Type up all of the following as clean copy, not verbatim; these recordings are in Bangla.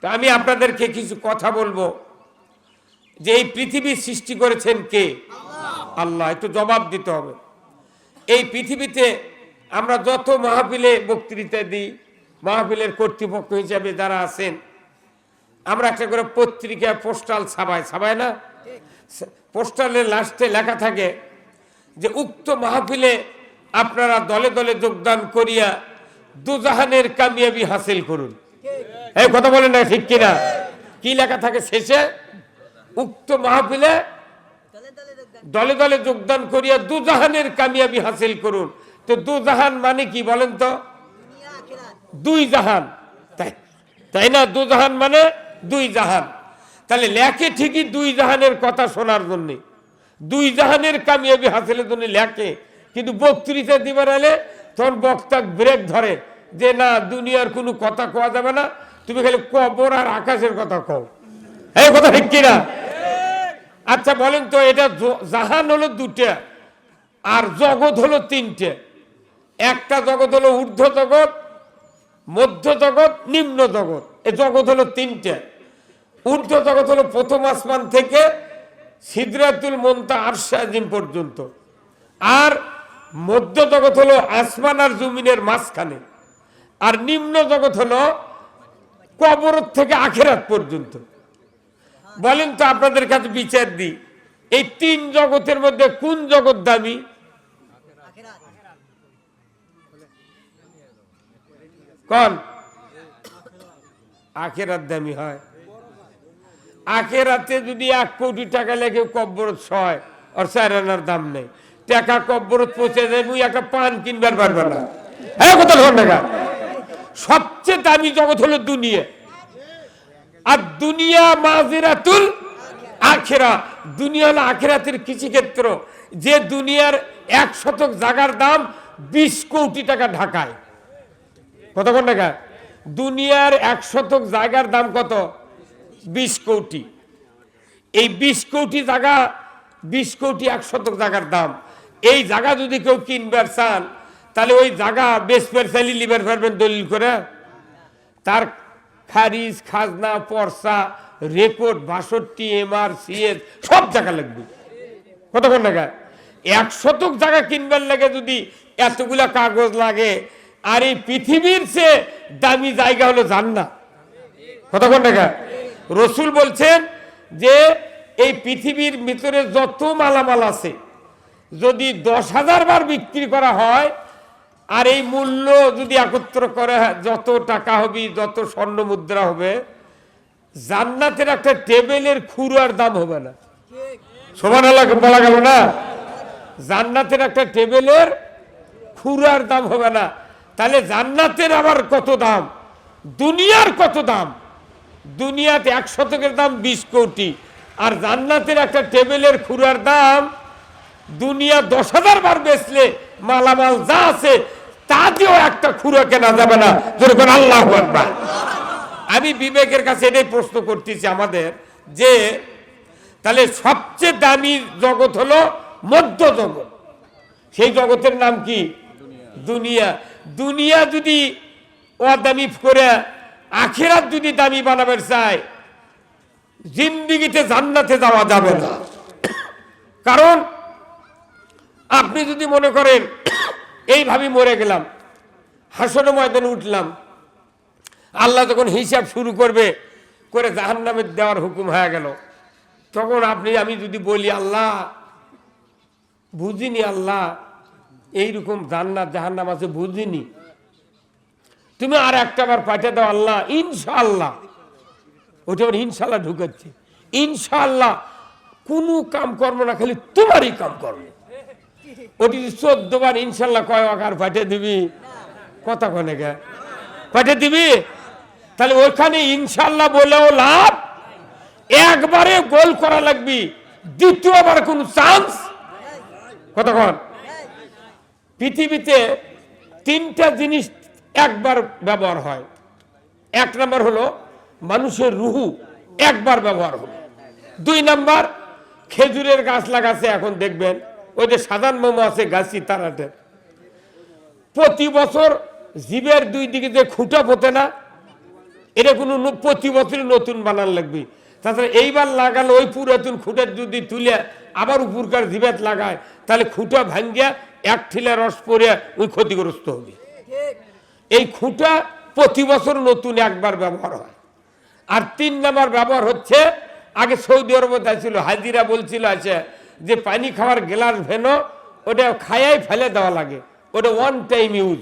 তো আমি আপনাদেরকে কিছু কথা বলবো যে এই পৃথিবী সৃষ্টি করেছেন কে? আল্লাহ। একটু জবাব দিতে হবে। এই পৃথিবীতে আমরা যত মাহফিলে বক্তৃতা দিই, মাহফিলের কর্তৃপক্ষ হিসাবে যারা আছেন, আমরা একটা করে পত্রিকা পোস্টাল ছাপাই না? পোস্টালের লাস্টে লেখা থাকে যে উক্ত মাহফিলে আপনারা দলে দলে যোগদান করিয়া দুজাহানের কামিয়াবি হাসিল করুন। এই কথা বলেন না, ঠিক কিনা? কি লেখা থাকে শেষে? উক্ত মাহফিলে দলে দলে যোগদান করিয়া দুজাহানের কামিয়াবি হাসিল করুন। তো দুজাহান মানে কি বলেন তো? দুই জাহান, তাই না? দুজাহান মানে দুই জাহান। তাহলে লেখে ঠিকই দুই জাহানের কথা শোনার জন্য, দুই জাহানের কামিয়াবি হাসিলের জন্য লেখে, কিন্তু বক্তৃতা দিবার এলে তখন বক্তা ব্রেক ধরে যে না, দুনিয়ার কোনো কথা কোয়া যাবে না, তুমি খালি কবর আর আকাশের কথা কও। এই কথা ঠিক কিনা? আচ্ছা বলেন তো, এটা জাহান হলো দুটা আর জগৎ হলো তিনটে। একটা জগৎ হলো ঊর্ধ্ব জগৎ, মধ্য জগৎ, নিম্ন জগৎ। এই জগৎ হলো তিনটে। ঊর্ধ্ব জগৎ হলো প্রথম আসমান থেকে সিদরাতুল মুনতাহা আরশে আজিম পর্যন্ত, আর মধ্য জগৎ হলো আসমান আর জমিনের মাঝখানে, আর নিম্ন জগৎ হলো কবর থেকে আখিরাত পর্যন্ত। বলেন তো, আপনাদের কাছে বিচার দিই, এই তিন জগতের মধ্যে কোন জগৎ দামি? কোন? আখিরাত দামি হয়। আখিরাতে যদি 1 কোটি টাকা লেগে কব্বরত ছয় আর 4 আনার দাম নেই, টাকা কব্বরত পৌঁছে যায়, মুই একটা পান কিনবার পারবে না। হ্যাঁ, কত টাকা? সবচেয়ে দামি জগৎ হলো দুনিয়া, আর দুনিয়া মাজিরাতুল আখিরা। দুনিয়া হলো আখিরাতের কৃষিক্ষেত্র। যে দুনিয়ার 1 শতক জায়গার দাম 20 কোটি টাকা ঢাকায়। কত কোন টাকা? দুনিয়ার 1 শতক জায়গার দাম কত? 20 কোটি। এই 20 কোটি জায়গা, 20 কোটি 1 শতক জায়গার দাম। এই জায়গা যদি কেউ কিনবার চান, তাহলে ওই জায়গা বেচবার চাইলে লিবার পারবেন দলিল করে? তার খারিজ, খাজনা, পর্সা, রেকর্ড, 62 MRCS সব জায়গা লাগবে। কত কোন টাকা? 1 শতক জায়গা কিনবার লাগে যদি এতগুলা কাগজ লাগে, আর এই পৃথিবীর চেয়ে দামি জায়গা হলো জান্নাত। কত কোন টাকা? রসুল বলছেন যে এই পৃথিবীর ভিতরে যত মালামাল আছে, যদি 10,000 বার বিক্রি করা হয়, আর এই মূল্য যদি একত্র করে যত টাকা হবে, যত স্বর্ণ মুদ্রা হবে, জান্নাতের একটা টেবিলের খুরার দাম হবে না। সুবহানাল্লাহ বলা গেল না? জান্নাতের একটা টেবিলের খুরার দাম হবে না। তাহলে জান্নাতের আবার কত দাম, দুনিয়ার কত দাম? দুনিয়াতে 1 শতকের দাম 20 কোটি, আর জান্নাতের একটা টেবিলের খুরার দাম দুনিয়া 10,000 বার বেচলে মালামাল যা আছে তা দিয়েও একটা খুরা কেনা যাবে না। যেরকম আল্লাহু আকবার। আমি বিবেকের কাছে এটাই প্রশ্ন করতেছি আমাদের, যে তাহলে সবচেয়ে দামি জগৎ হলো মধ্য জগৎ। সেই জগতের নাম কি? দুনিয়া। দুনিয়া যদি অদামি করে আখিরাত যদি দামি বানাবার চায়, জিন্দেগিতে জান্নাতে যাওয়া যাবে না। কারণ আপনি যদি মনে করেন এইভাবে মরে গেলাম, হাসরের ময়দানে উঠলাম, আল্লাহ যখন হিসাব শুরু করবে করে জাহান্নামে দেওয়ার হুকুম হয়ে গেল, তখন আমি যদি বলি আল্লাহ বুঝিনি, আল্লাহ এইরকম জান্নাত জাহান্নাম আছে বুঝিনি, তুমি আর একটা বার পাঠিয়ে দাও আল্লাহ, ইনশাআল্লাহ। ওটা ইনশাআল্লাহ ঢুকাচ্ছে, ইনশাআল্লাহ কোনো কাম কর্ম না, খালি তোমারই কাম কর্ম। ওটি 14 বার ইনশাআল্লাহ কয় আর পাঠিয়ে দিবি? কথা কনে গে পাঠিয়ে দিবি? তাহলে ওইখানে ইনশাআল্লাহ বলেও লাভ, একবারে গোল করা লাগবে, দ্বিতীয়বার কোনো চান্স। কতক্ষণ? পৃথিবীতে 3টা জিনিস একবার ব্যবহার হয়। 1 নাম্বার হলো মানুষের রুহু একবার ব্যবহার হলো। 2 নাম্বার খেজুরের গাছ লাগাচ্ছে, এখন দেখবেন ওই যে সাধারণ মোমো আছে গাছি তারাতে, প্রতি বছর জীবের 2 দিকে যে খুঁটা পোতে না, এটা কোনো প্রতি বছরই নতুন বানান লাগবে। তাছাড়া এইবার লাগালে ওই পুরাতন খুঁটা যদি তুলে আবার উপরকার জিবাত লাগায় তাহলে খুঁটা ভাঙ্গিয়া এক ঠিলা রস পরে ওই ক্ষতিগ্রস্ত হবে। এই খুঁটা প্রতি বছর নতুন একবার ব্যবহার হয়। আর 3 নাম্বার ব্যবহার হচ্ছে, আগে সৌদি আরবে ছিল হাজিরা বলছিল আছে যে পানি খাওয়ার গ্লাস ভেনো ওটা খায়াই ফেলে দেওয়া লাগে, ওটা ওয়ান টাইম ইউজ।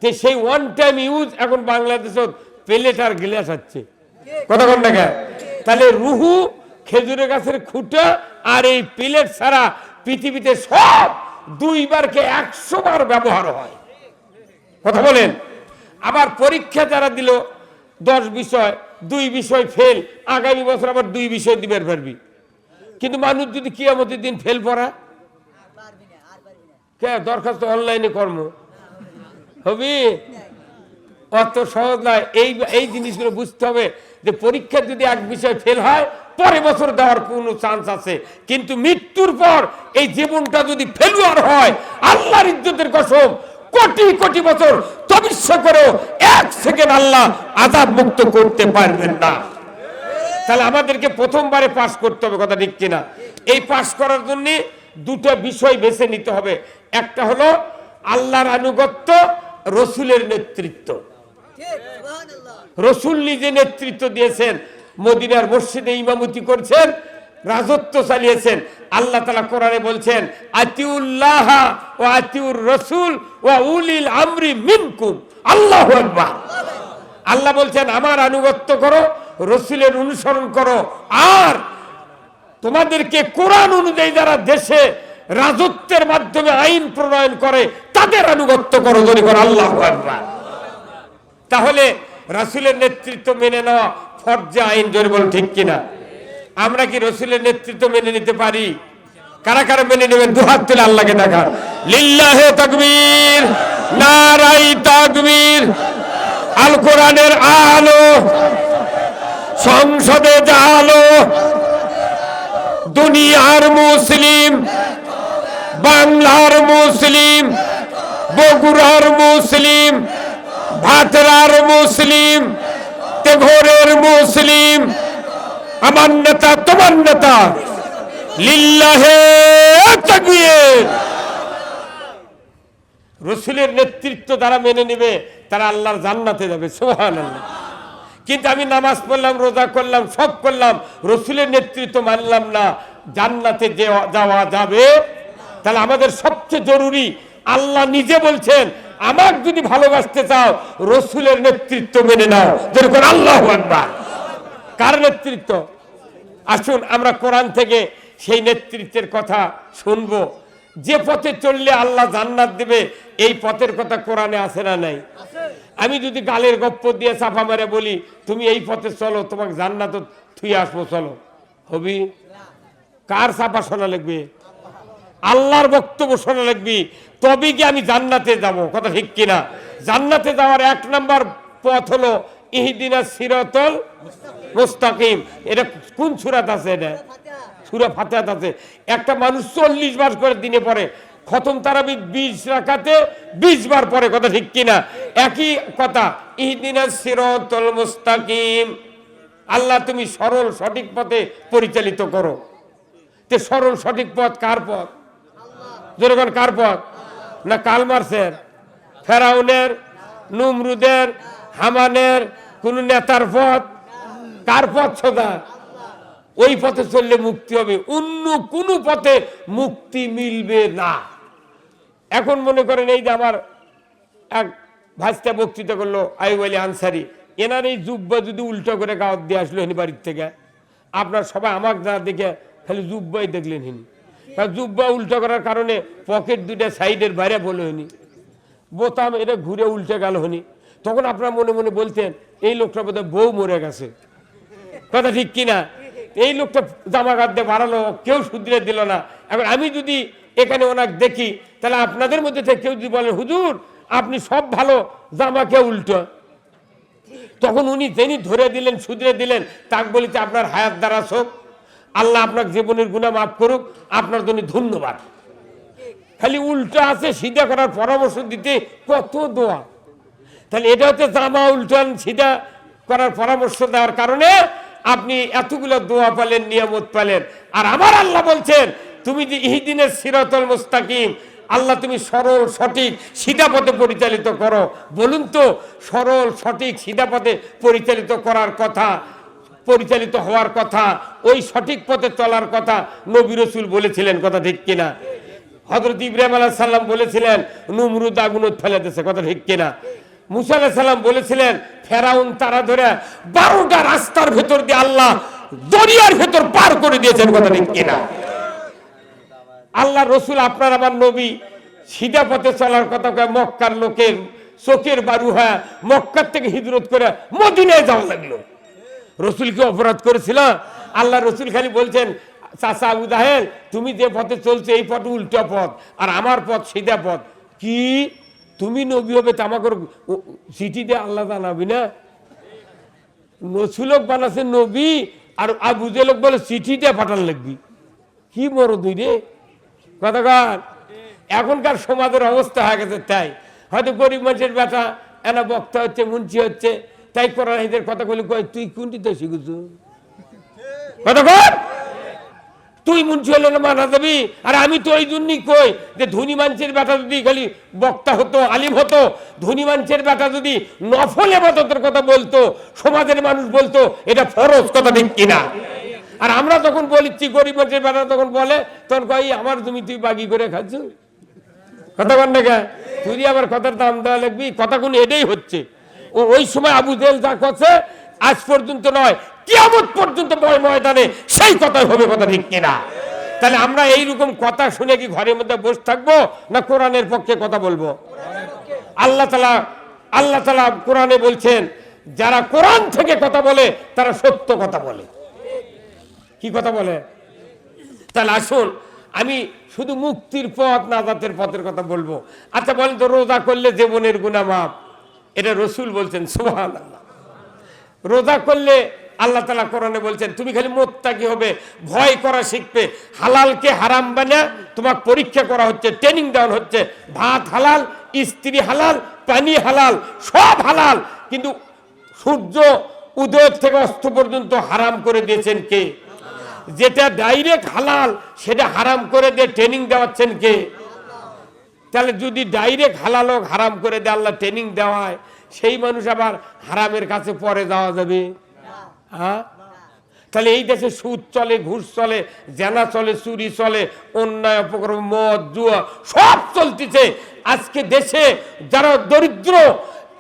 তো সেই ওয়ান টাইম ইউজ এখন বাংলাদেশে প্লেট আর গ্লাস হচ্ছে, কথা কোন না? তাহলে রুহু, খেজুরের গাছের খুঁটা আর এই প্লেট ছাড়া পৃথিবীতে সব 2 বারকে 100 বার ব্যবহার হয়, কথা বলেন। আবার পরীক্ষা যারা দিল 10 বিষয় 2 বিষয় ফেল, আগামী বছর আবার 2 বিষয় দিবে পারবি। কিন্তু মানুষ যদি কিয়ামতের দিন ফেল পড়া কে দরখাস্ত অনলাইনে কর্ম হবে, অত সহজ নয়। এই জিনিসগুলো বুঝতে হবে যে পরীক্ষা যদি 1 বিষয় ফেল হয় পরের বছর দেওয়ার কোনো চান্স আছে, কিন্তু মৃত্যুর পর এই জীবনটা যদি ফেলুয়ার হয়, আল্লাহর ইজ্জতের কসম কোটি কোটি বছর তপস্যা করেও 1 সেকেন্ড আল্লাহ আযাব মুক্ত করতে পারবেন না। তাহলে আমাদেরকে প্রথমবারে পাস করতে হবে, কথা ঠিক কিনা? এই পাস করার জন্য 2টা বিষয় বেছে নিতে হবে। একটা হলো আল্লাহর আনুগত্য, রসুলের নেতৃত্ব। রসুল নিজে নেতৃত্ব দিয়েছেন, মদিনার মসজিদে ইমামতি করছেন, রাজত্ব চালিয়েছেন। আল্লাহ তাআলা কোরআনে বলছেন আতিউল্লাহ ওয়া আতিউর রাসূল ওয়া উলিল আমরি মিনকুম, আল্লাহু আকবার। আল্লাহ বলছেন আমার আনুগত্য করো, রসুলের অনুসরণ করো, আর তোমাদেরকে কোরআন অনুযায়ী যারা দেশে রাজত্বের মাধ্যমে আইন প্রণয়ন করে তাদের আনুগত্য করো, যদি করো আল্লাহু আকবার। তাহলে রাসূলের নেতৃত্ব মেনে নেওয়া ফরজ আইন, যদি বল ঠিক কিনা? আমরা কি রসুলের নেতৃত্ব মেনে নিতে পারি? কারা কারা মেনে নেবেন? দুহাত তুলে আল্লাহকে দেখা। লিল্লাহে তাকবীর, নারাই তাকবীর। আল কোরআনের আলো, সংসদে জালো, দুনিয়ার মুসলিম, বাংলার মুসলিম, বগুড়ার মুসলিম, ভাতরার মুসলিম, তেঘরের মুসলিম, আমার নেতা তোমার নেতা, লিল্লাহে তাকবীর। রসুলের নেতৃত্ব যারা মেনে নেবে তারা আল্লাহর জান্নাতে যাবে, সুবহানাল্লাহ। কিন্তু আমি নামাজ পড়লাম, রোজা করলাম, সব করলাম, রসুলের নেতৃত্ব মানলাম না, জান্নাতে যাওয়া যাবে? তাহলে আমাদের সবচেয়ে জরুরি, আল্লাহ নিজে বলছেন আমাকে যদি ভালোবাসতে চাও রসুলের নেতৃত্ব মেনে নাও, যেরকম আল্লাহু আকবার। কার নেতৃত্ব? আসুন আমরা কোরআন থেকে সেই নেতৃত্বের কথা শুনবো। যে পথে চললে আল্লাহ জান্নাত দেবে, এই পথের কথা কোরআনে আছে না নাই? আমি যদি গালের গপ্প দিয়ে চাপা মারে বলি তুমি এই পথে চলো, তোমাকে জান্নাত থুই আসবো, চলো, হবি? কার চাপা শোনা লাগবে? আল্লাহর বক্তব্য শোনা লাগবে, তবে কি আমি জান্নাতে যাব, কথা ঠিক কিনা? জান্নাতে যাওয়ার 1 নাম্বার পথ হলো ইহদিনাস সিরাতাল মুস্তাকিম। এটা কোন সূরাত আছে? এটা সূরা ফাতিহাত আছে। একটা মানুষ 40 বার করে দিনে পড়ে, খতম তারাবি 20 রাকাতে 20 বার পড়ে, কথা ঠিক কিনা? একই কথা, ইহদিনাস সিরাতাল মুস্তাকিম, আল্লাহ তুমি সরল সঠিক পথে পরিচালিত করো। তে সরল সঠিক পথ কার পথ? যেরকম কার পথ? না কাল মার্সের, ফেরাউনের, নমরুদের, হামানের কোন নেতার পথ? কার পথ সোজা? ওই পথে চললে মুক্তি হবে, অন্য কোন পথে মুক্তি মিলবে না। এখন মনে করেন এই যে আমার এক ভাস্তা বক্তৃতা করলো আইয়ুব আলী আনসারী, এনার এই জুব্বা যদি উল্টো করে গাওয়াত দিয়ে আসলো হিনি বাড়ির থেকে, আপনার সবাই আমাকে না দেখে খালি জুব্বাই দেখলেন হিনি। জুব্বা উল্টো করার কারণে পকেট 2টা সাইডের বাইরে বলে হনি, বোতাম এটা ঘুরে উল্টে গেল হনি। তখন আপনার মনে মনে বলতেন এই লোকটা বোধহয় বউ মরে গেছে, কথা ঠিক কিনা? এই লোকটা জামা কাট দিয়ে বাড়ালো, কেউ শুধরে দিল না। এখন আমি যদি এখানে ওনাকে দেখি, তাহলে আপনাদের মধ্যে থেকে কেউ যদি বলেন হুজুর আপনি সব ভালো, জামা কে উল্টো, তখন উনি যিনি ধরে দিলেন, শুধরে দিলেন, তাকে বলিতে আপনার হায়াত দ্বারা হোক, আল্লাহ আপনার জীবনের গুনাহ মাফ করুক, আপনার জন্য ধন্যবাদ। খালি উল্টো আছে, সিধা করার পরামর্শ দিতে কত দোয়া। তাহলে এটা হচ্ছে জামা উল্টান সিধা করার পরামর্শ দেওয়ার কারণে আপনি এতগুলো দোয়া পেলেন, নিয়ামত পেলেন। আর আমার আল্লাহ বলছেন তুমি যে ইহদিনের সিরাতুল মুস্তাকিম, আল্লাহ তুমি সরল সঠিক সিধা পথে পরিচালিত করো। বলুন তো, সরল সঠিক সিধা পথে পরিচালিত করার কথা, পরিচালিত হওয়ার কথা, ওই সঠিক পথে চলার কথা নবী রাসূল বলেছিলেন, কথা ঠিক কিনা? হযরত ইব্রাহিম আলাইহিস সালাম বলেছিলেন নমরুদ আগুনে ফেলে দিয়েছে, কথা ঠিক কিনা? মুসা আলাইহিস সালাম বলেছিলেন ফেরাউন তারা ধরে 12টা রাস্তার ভেতর দিয়ে আল্লাহ দরিয়ার ভেতর পার করে দিয়েছেন, কথা ঠিক কিনা? আল্লাহ রসুল আপনার আমার নবী সিধা পথে চলার কথা কয়, মক্কার লোকের চোখের বারু হয় মক্কার থেকে হিজরত করে মদিনায় যাওয়া লাগলো। রসুল কি অপরাধ করেছিল? আল্লাহ রসুল খালি বলছেন চাচা আবু জাহেল তুমি যে পথে চলছো এই পথ উল্টা পথ, আর আমার পথ সিধা পথ। কি তুমি নবী হবে তা আমাকে চিঠি দিয়ে আল্লাহ জানাবি না? রসুলক বানাচ্ছে নবী, আর আবু জাহেল বলে চিঠি দিয়ে পাঠান লাগবি। কি বড় দুই রে কথাকার। এখনকার সমাজের অবস্থা হয়ে গেছে তাই। হয়তো গরিব মানুষের বেটা এনা বক্তা হচ্ছে, মুন্সি হচ্ছে, তাই কোরআন হাদিসের কথা বলি কয় তুই কোনটিতে শিখেছ? কথাকার তুই মুন্সি হলে না মানা যাবি? আর আমি তো ওই জন্যই কই যে ধনী মানুষের বেটা যদি খালি বক্তা হতো, আলিম হতো, ধনী মানুষের বেটা যদি নফল ইবাদতের কথা বলতো, সমাজের মানুষ বলতো এটা ফরজ, কথা ঠিক কিনা? আর আমরা যখন বলিচ্ছি গরিব মানুষের বেটা তখন বলে তখন কই আমার জমি তুই বাগি করে খাচ্ছ, কথা বল না? তুই আবার কথার দাম দেওয়া লাগবি, কথা কোন এটাই হচ্ছে। ওই সময় আবু জাহেল যা কথা আজ পর্যন্ত নয়, কিয়ামত পর্যন্ত ময়দানে সেই কথাই হবে, কথা ঠিক কিনা? তাহলে আমরা এইরকম কথা শুনে কি ঘরের মধ্যে বসে থাকবো, না কোরআনের পক্ষে কথা বলবো? আল্লাহ তাআলা কোরআনে বলছেন যারা কোরআন থেকে কথা বলে তারা সত্য কথা বলে। কি কথা বলে? তাহলে আসুন আমি শুধু মুক্তির পথ নাজাতের পথের কথা বলবো। আচ্ছা বলেন তো, রোজা করলে জীবনের গুনাহ মাফ, এটা রসুল বলছেন, সুবহানাল্লাহ। রোজা করলে আল্লাহ তাআলা কোরআনে বলছেন তুমি খালি মুত্তাকি হবে, ভয় করা শিখবে, হালালকে হারাম বানা তোমাকে পরীক্ষা করা হচ্ছে, ট্রেনিং দেওয়া হচ্ছে। ভাত হালাল, স্ত্রী হালাল, পানি হালাল, সব হালাল, কিন্তু সূর্য উদয় থেকে অস্ত পর্যন্ত হারাম করে দিয়েছেন কে? যেটা ডাইরেক্ট হালাল সেটা হারাম করে দিয়ে ট্রেনিং দেওয়াচ্ছেন কে? তাহলে যদি ডাইরেক্ট হালাল হোক হারাম করে দিয়ে আল্লাহ ট্রেনিং দেওয়ায়, সেই মানুষ আবার হারামের কাছে পরে যাওয়া যাবে? হ্যাঁ, তাহলে এই দেশে সুদ চলে, ঘুষ চলে, জেনা চলে, চুরি চলে, অন্যায় অপকর্ম, মদ, জুয়া সব চলতেছে। আজকে দেশে যারা দরিদ্র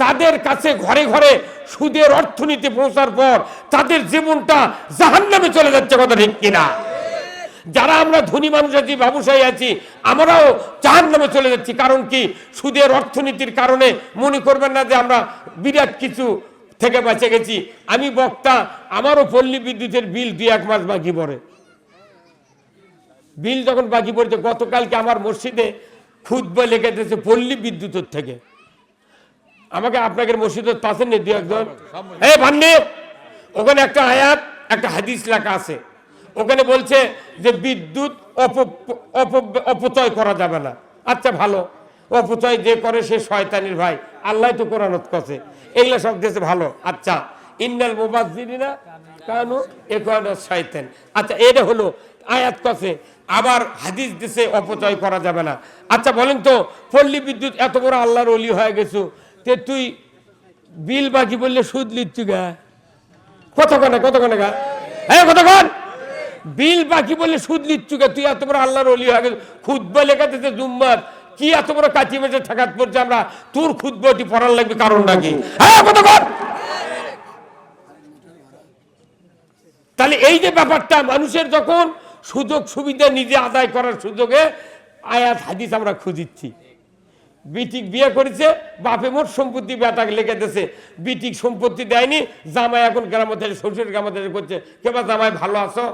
তাদের কাছে ঘরে ঘরে সুদের অর্থনীতি পৌঁছার পর তাদের জীবনটা জাহান্নামে চলে যাচ্ছে, কথা ঠিক কিনা? যারা আমরা ধনী মানুষ আছি, ব্যবসায়ী আছি, আমরাও জাহান্নামে চলে যাচ্ছি। কারণ কি? সুদের অর্থনীতির কারণে। মনে করবেন না যে আমরা বিরাট কিছু থেকে বেঁচে গেছি। আমি বক্তা, আমারও পল্লী বিদ্যুতের বিল 2-1 মাস বাকি পড়ে। বিল যখন বাকি পড়েছে, গতকালকে আমার মসজিদে খুতবা লিখে দিয়েছে পল্লী বিদ্যুতের থেকে। আমাকে আপনাদের মসজিদের পাশে নেই 2-1 এই ভান্ডে, ওখানে একটা আয়াত একটা হাদিস লেখা আছে, ওখানে বলছে যে বিদ্যুৎ অপচয় করা যাবে না। আচ্ছা ভালো, অপচয় যে করে সে শয়তানির ভাই, আল্লাহ তো কোরআনত কছে, এইগুলা সব দেশে ভালো। আচ্ছা ইন্নাল মুবাজ্জিরিনা কানু ইখওয়ানাশ শাইতান, আচ্ছা এটা হলো আয়াত কছে, আবার হাদিস দিছে অপচয় করা যাবে না। আচ্ছা বলেন তো, পল্লী বিদ্যুৎ এত বড় আল্লাহর ওলি হয়ে গেছো, তে তুই বিল বাকি বললে সুদ লিচ্ছু গা? কতক্ষণে গা? হ্যাঁ কতক্ষণ? বিল বাকি বললে সুদ লিচ্ছু গা? তুই এত বড় আল্লাহর ওলি হয়ে গেছো, খুতবা লেখাতেছে জুম্মার, কি এত বড় কাঁচি মেঝে ঠেকাত পড়ছে আমরা, তোর খুতবাটি পড়ার লাগবে কারণ নাকি? হ্যাঁ কতক্ষণ? তাহলে এই যে ব্যাপারটা, মানুষের যখন সুযোগ সুবিধা নিজে আদায় করার সুযোগে আয়াত হাদিস আমরা খুঁজিচ্ছি। বিটিক বিয়ে করেছে, বাপে মোট সম্পত্তি বেটাকে লেগে দিয়েছে, বিটিক সম্পত্তি দেয়নি, জামাই এখন গ্রামে শ্বশুরের গ্রামে করছে, কেবা জামাই ভালো আছো?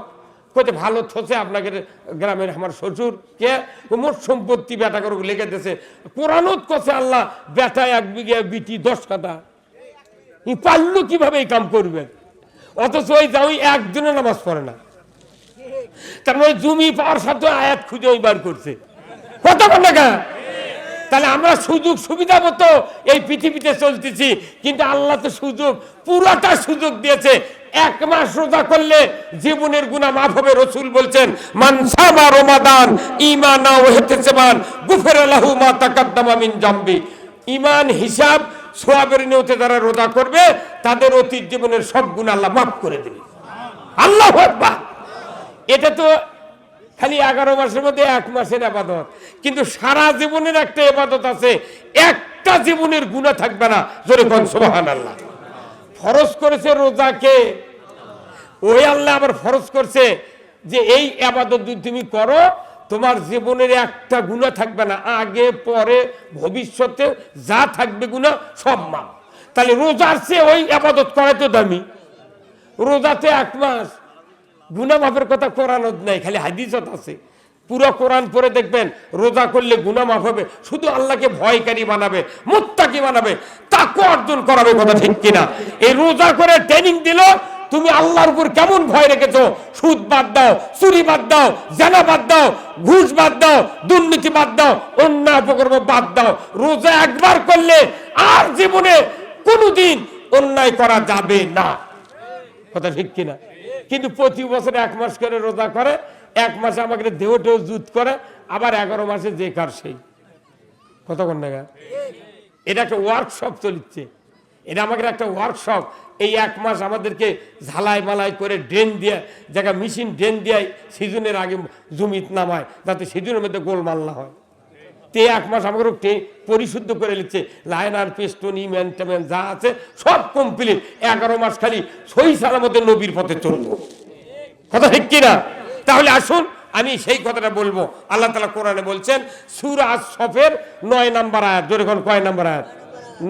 কইতে ভালো থসে আপনাকে গ্রামের আমার শ্বশুর কে, মোট সম্পত্তি বেটা করে লেগে দিয়েছে। কোরআনত কছে আল্লাহ বেটা 1 বিঘা, বিটি 10 কাঠা, পারলো কিভাবে এই কাম করবেন? অথচ ওই যাওই একজনের নামাজ পড়ে না। তার মানে জমি পাওয়ার সাথে আয়াত খুঁজে ওই বার করছে, কত টাকা। তাহলে আমরা সুযোগ সুবিধা মতো এই পৃথিবীতে চলতেছি, কিন্তু আল্লাহ তো সুযোগ, পুরাটা সুযোগ দিয়েছে। 1 মাস রোজা করলে জীবনের গুনাহ মাফ হবে। রাসূল বলছেন, মান সামা রমাদান ঈমানা ওয়া ইহতিসাবান গুফিরা লাহু মা তাকাদ্দামা মিন জামবি। ঈমান, হিসাব, সওয়াবের নিয়তে যারা রোজা করবে তাদের অতীত জীবনের সব গুনাহ আল্লাহ মাফ করে দেবে। আল্লাহু আকবার। এটা তো খালি 11 মাসের মধ্যে 1 মাসের ইবাদত, কিন্তু সারা জীবনের একটা ইবাদত আছে, একটা জীবনের গুনাহ থাকবে না। জোরে কোন সুবহানাল্লাহ। ফরজ করেছে রোজাকে ওই আল্লাহ, আবার ফরজ করছে যে এই ইবাদত যদি তুমি করো তোমার জীবনের একটা গুনাহ থাকবে না, আগে পরে ভবিষ্যতে যা থাকবে গুনাহ সব মাফ। তাহলে রোজার চেয়ে ওই ইবাদত করা তো দামি। রোজাতে 1 মাস গুনাহ মাফের কথা কোরআনত নাই, খালি হাদিসত আছে। পুরো কোরআন পড়ে দেখবেন রোজা করলে গুনাহ মাফ হবে, শুধু আল্লাহকে ভয়কারী বানাবে, মুত্তাকি বানাবে, তাকওয়া অর্জন করাবে। কথা ঠিক কিনা? এই রোজা করে ট্রেনিং দিল তুমি আল্লাহর উপর কেমন ভয় রেখেছো। সুদ বাদ দাও, চুরি বাদ দাও, জেনা বাদ দাও, ঘুষ বাদ দাও, দুর্নীতি বাদ দাও, অন্যায় অপকর্ম বাদ দাও। রোজা একবার করলে আর জীবনে কোনোদিন অন্যায় করা যাবে না। কথা ঠিক কিনা? কিন্তু প্রতি বছর 1 মাস করে রোজা করে, 1 মাসে আমাকে দেহটেও জুত করে, আবার 11 মাসে যে কার সেই। কতক্ষণ টাকা? এটা একটা ওয়ার্কশপ চলছে, এটা আমাদের একটা ওয়ার্কশপ। এই 1 মাস আমাদেরকে ঝালাই মালাই করে ড্রেন দিয়ে, জায়গা মেশিন ড্রেন দিয়ে সিজনের আগে জমিত নামায়, যাতে সিজনের মধ্যে গোলমাল না হয়। তে 1 মাস আমাকে পরিশুদ্ধ করে নিচ্ছে, লাইনার পেস্টন ইমেন টেমেন যা আছে সব কমপ্লিট। 11 মাস খালি সহি সালামতে নবীর পথে চলবো। কথা ঠিক কিনা? তাহলে আসুন আমি সেই কথাটা বলবো। আল্লাহ তাআলা কোরআনে বলছেন সূরা আস-সফের 9 নম্বর আয়াত। জোরে কোন কয় নম্বর আয়াত?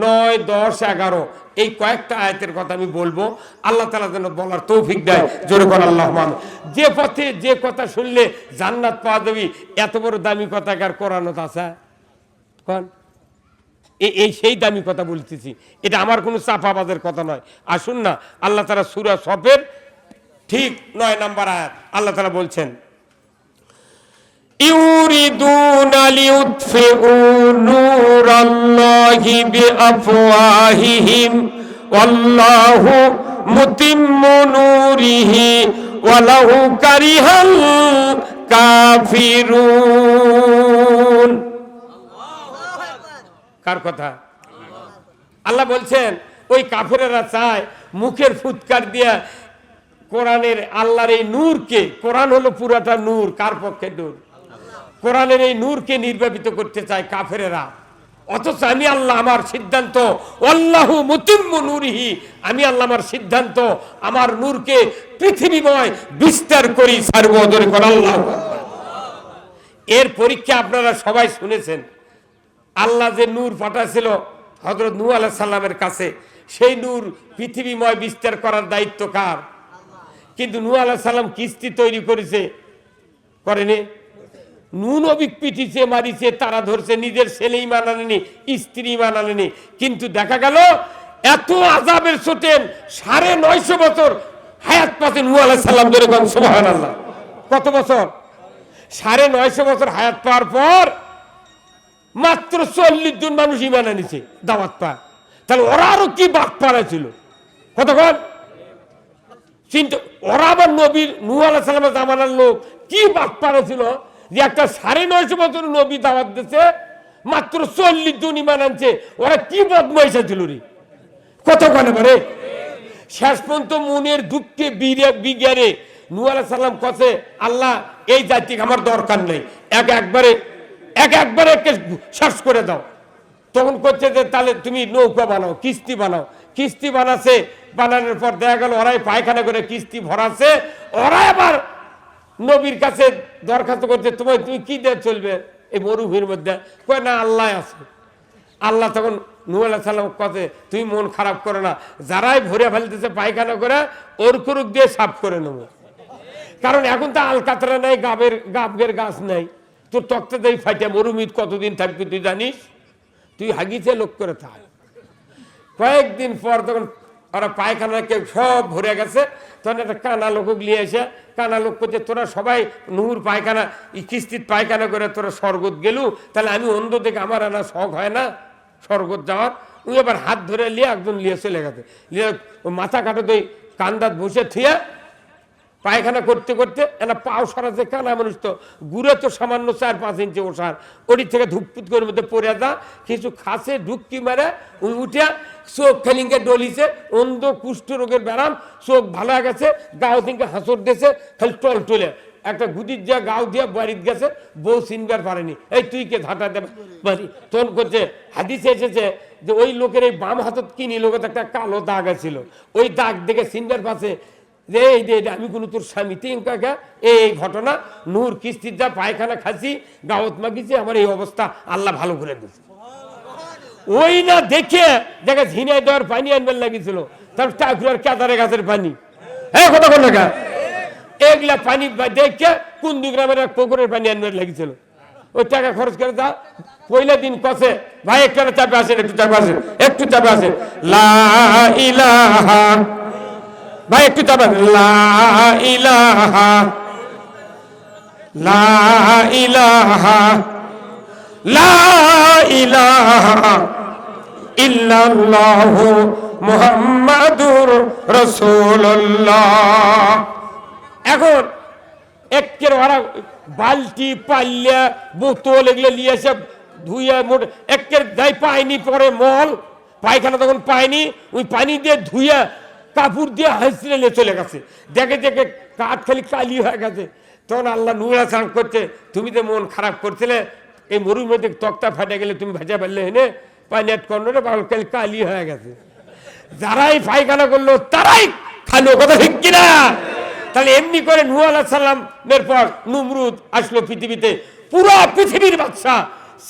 9, 10, 11 এই কয়েকটা আয়াতের কথা আমি বলবো। আল্লাহ তাআলা যেন বলার তৌফিক দেয়। জোরে কোন আল্লাহুম্মা আমিন। যে পথে যে কথা শুনলে জান্নাত পাওয়া যাবে, এত বড় দামি কথা কার কোরআনত আছে? কোন এই সেই দামি কথা বলতেছি, এটা আমার কোনো চাপাবাজের কথা নয়। আসুন না, আল্লাহ তাআলা সূরা সফের ঠিক 9 নম্বর আয়াত আল্লাহ তাআলা বলছেন, ইউরিদুনা লিউতফিউ নূরাল্লাহি বিআফওয়াহিহিম ওয়াল্লাহু মুতিম্মু নূরিহি ওয়ালাউ কারিহাল কাফিরুন। কার কথা? আল্লাহ বলছেন ওই কাফেরেরা চায় মুখের ফুৎকার দিয়া কোরআনের আল্লাহর এই নূরকে, কোরআন হলো পুরাটা নূর, কার পক্ষে নূর? কোরআনের এই নূরকে নির্বাপিত করতে চায় কাফেরেরা। অথচ আমি আল্লাহ আমার সিদ্ধান্ত, আল্লাহু মুতিম্মু নূরিহি, আমি আল্লাহ আমার সিদ্ধান্ত আমার নূরকে পৃথিবীময় বিস্তার করি সার্বজনীন করে আল্লাহ। এর পরীক্ষা আপনারা সবাই শুনেছেন। আল্লাহ যে নূর পাঠাছিল হযরত নূহ আলাইহিস সালামের কাছে, সেই নূর পৃথিবীময় বিস্তার করার দায়িত্ব কার? কিন্তু নূহ আলাইহিস সালাম কিস্তি তৈরি করেছে, করেনি? নূহ নবী পিটিছে, মারিছে, তারা ধরছে, নিজের ছেলে ঈমান আনেনি, স্ত্রী ঈমান আনেনি। কিন্তু দেখা গেল এত আযাবের চোটেন 950 বছর হায়াত পাচ্ছে নূহ আলাইহিস সালাম। ধরে কোন সুবহানাল্লাহ। কত বছর? 950 বছর হায়াত পাওয়ার পর মাত্র 40 জন মানুষ ঈমান আনিছে, দাওয়াত পায়। তাহলে ওরা আরো কি বাদ পাড়াছিল? কতক্ষণ চিন্তা, ওরা আবার নবীর নূহ আলাইহিস সালামের জামানার লোক কি বাদ পাড়াছিল যে একটা 950 বছর নবী দাওয়াত দিচ্ছে, মাত্র 40 জন ঈমান আনছে। ওরা কি বদমাইশা ছিল রে? কতক্ষণে পারে শেষ পর্যন্ত মনের দুঃখে বিগিয়ারে নূহ আলাইহিস সালাম কাছে, আল্লাহ এই জাতি আমার দরকার নেই, একবারে শেষ করে দাও। তখন করছে যে তাহলে তুমি নৌকা বানাও, কিস্তি বানাও। কিস্তি বানাচ্ছে, বানানোর পর দেখা গেল ওরাই পায়খানা করে কিস্তি ভরাচ্ছে। ওরা আবার নবীর কাছে দরখাস্ত করছে, তুমি কি দিয়ে চলবে এই মরুভূমির মধ্যে? কয় না, আল্লাহ আছে। আল্লাহ তখন নূহ আলাইহিস সালাম কাছে, তুমি মন খারাপ করো না, যারাই ভরে ফেলতেছে পায়খানা করে ওর কুরুক দিয়ে সাফ করে নেবো। কারণ এখন তো আলকাতরা নাই, গাবের গাছ নাই, তোর তক্তা দিয়ে ফাইটা মরুমিত কতদিন থাকবি তুই জানিস? তুই হাগিছে লোক করে থাক। কয়েকদিন পর তখন ওরা পায়খানা কেউ সব ভরে গেছে। তখন একটা কানা লোক নিয়ে এসে কানা লোক করছে, তোরা সবাই নুহুর পায়খানা কিস্তির পায়খানা করে তোরা স্বর্গত গেলু, তাহলে আমি অন্ধ থেকে আমার আনা শখ হয় না স্বর্গত যাওয়ার? উনি আবার হাত ধরে নিয়ে একজন নিয়ে চলে গেছে, নিয়ে মাথা কাটাতে ওই কান্দাত বসে থিয়ে পায়খানা করতে করতে একটা পাও সরাতে, কানা মানুষ তো গুড়ে তো সামান্য 4-5 ইঞ্চি ওষার, ওটি থেকে ধুপপুত করে মধ্যে পড়ে যা কিছু খাসে ঢুকি মারে উঠিয়া চোখ খালিঙ্গে ডলিছে, অন্ধ কুষ্ঠ রোগের ব্যারাম, চোখ ভালো হয়ে গেছে, গাও থেকে হাসর দিয়েছে, খালি টল টলে একটা গুদির যা গাও দিয়া বাড়িতে গেছে, বউ চিনবার পারেনি, এই তুই কে ঝাঁটা দেবে বাড়ি তখন করছে। হাদিসে এসেছে যে ওই লোকের এই বাম হাতত কিনি লোকের একটা কালো দাগ আছিল, ওই দাগ দেখে চিনবার পাশে যে এই যে আমি কোনো তোর স্বামী তিন কাকা এই ঘটনা নূর কিস্তির যা পায়খানা খাসি গাওত মাগিছে, আমার এই অবস্থা আল্লাহ ভালো করে দিচ্ছে। ওই না দেখে দেখে ঝিনাই দেওয়ার পানি আনবার লাগিয়েছিল, তার টাকুরার কাদারে গাছের পানি, হ্যাঁ কথা বল না, এগুলা পানি দেখে কুন্দু গ্রামের এক পুকুরের পানি আনবার লাগিয়েছিল। ওই টাকা খরচ করে যা পয়লা দিন কষে ভাই একটু চাপে আসেন, একটু চাপে আসেন, একটু চাপে আসেন, লা ইলাহা ভাই একটু চাপেন, লা ইলাহা লা ইলাহা লা ইলাহা ইল্লাল্লাহু মুহাম্মাদুর রাসূলুল্লাহ। এখন একের ওরা বালতি পাল্লা বোতল এগুলো নিয়ে এসে ধুইয়া মোট একের গায়ে পায়নি, পরে মল পায়খানা তখন পায়নি, ওই পানি দিয়ে ধুইয়া কাপড় দিয়ে হাসিয়ে নিয়ে চলে গেছে, দেখে দেখে কাঠ খালি কালি হয়ে গেছে। তখন আল্লাহ নুরা চান করছে, তুমি তো মন খারাপ করছিলে, এই মরুর মধ্যে তক্তা ফাটে গেলে তুমি ভেজা ফেললে হেনে পানি কর্ণরে খালি কালি হয়ে গেছে। যারাই পায়খানা করলো তারাই খালো, কথা ঠিক কিনা? তাহলে এমনি করে নূহ আলাইহিস সালামের পর নমরুদ আসলো পৃথিবীতে, পুরো পৃথিবীর বাদশা।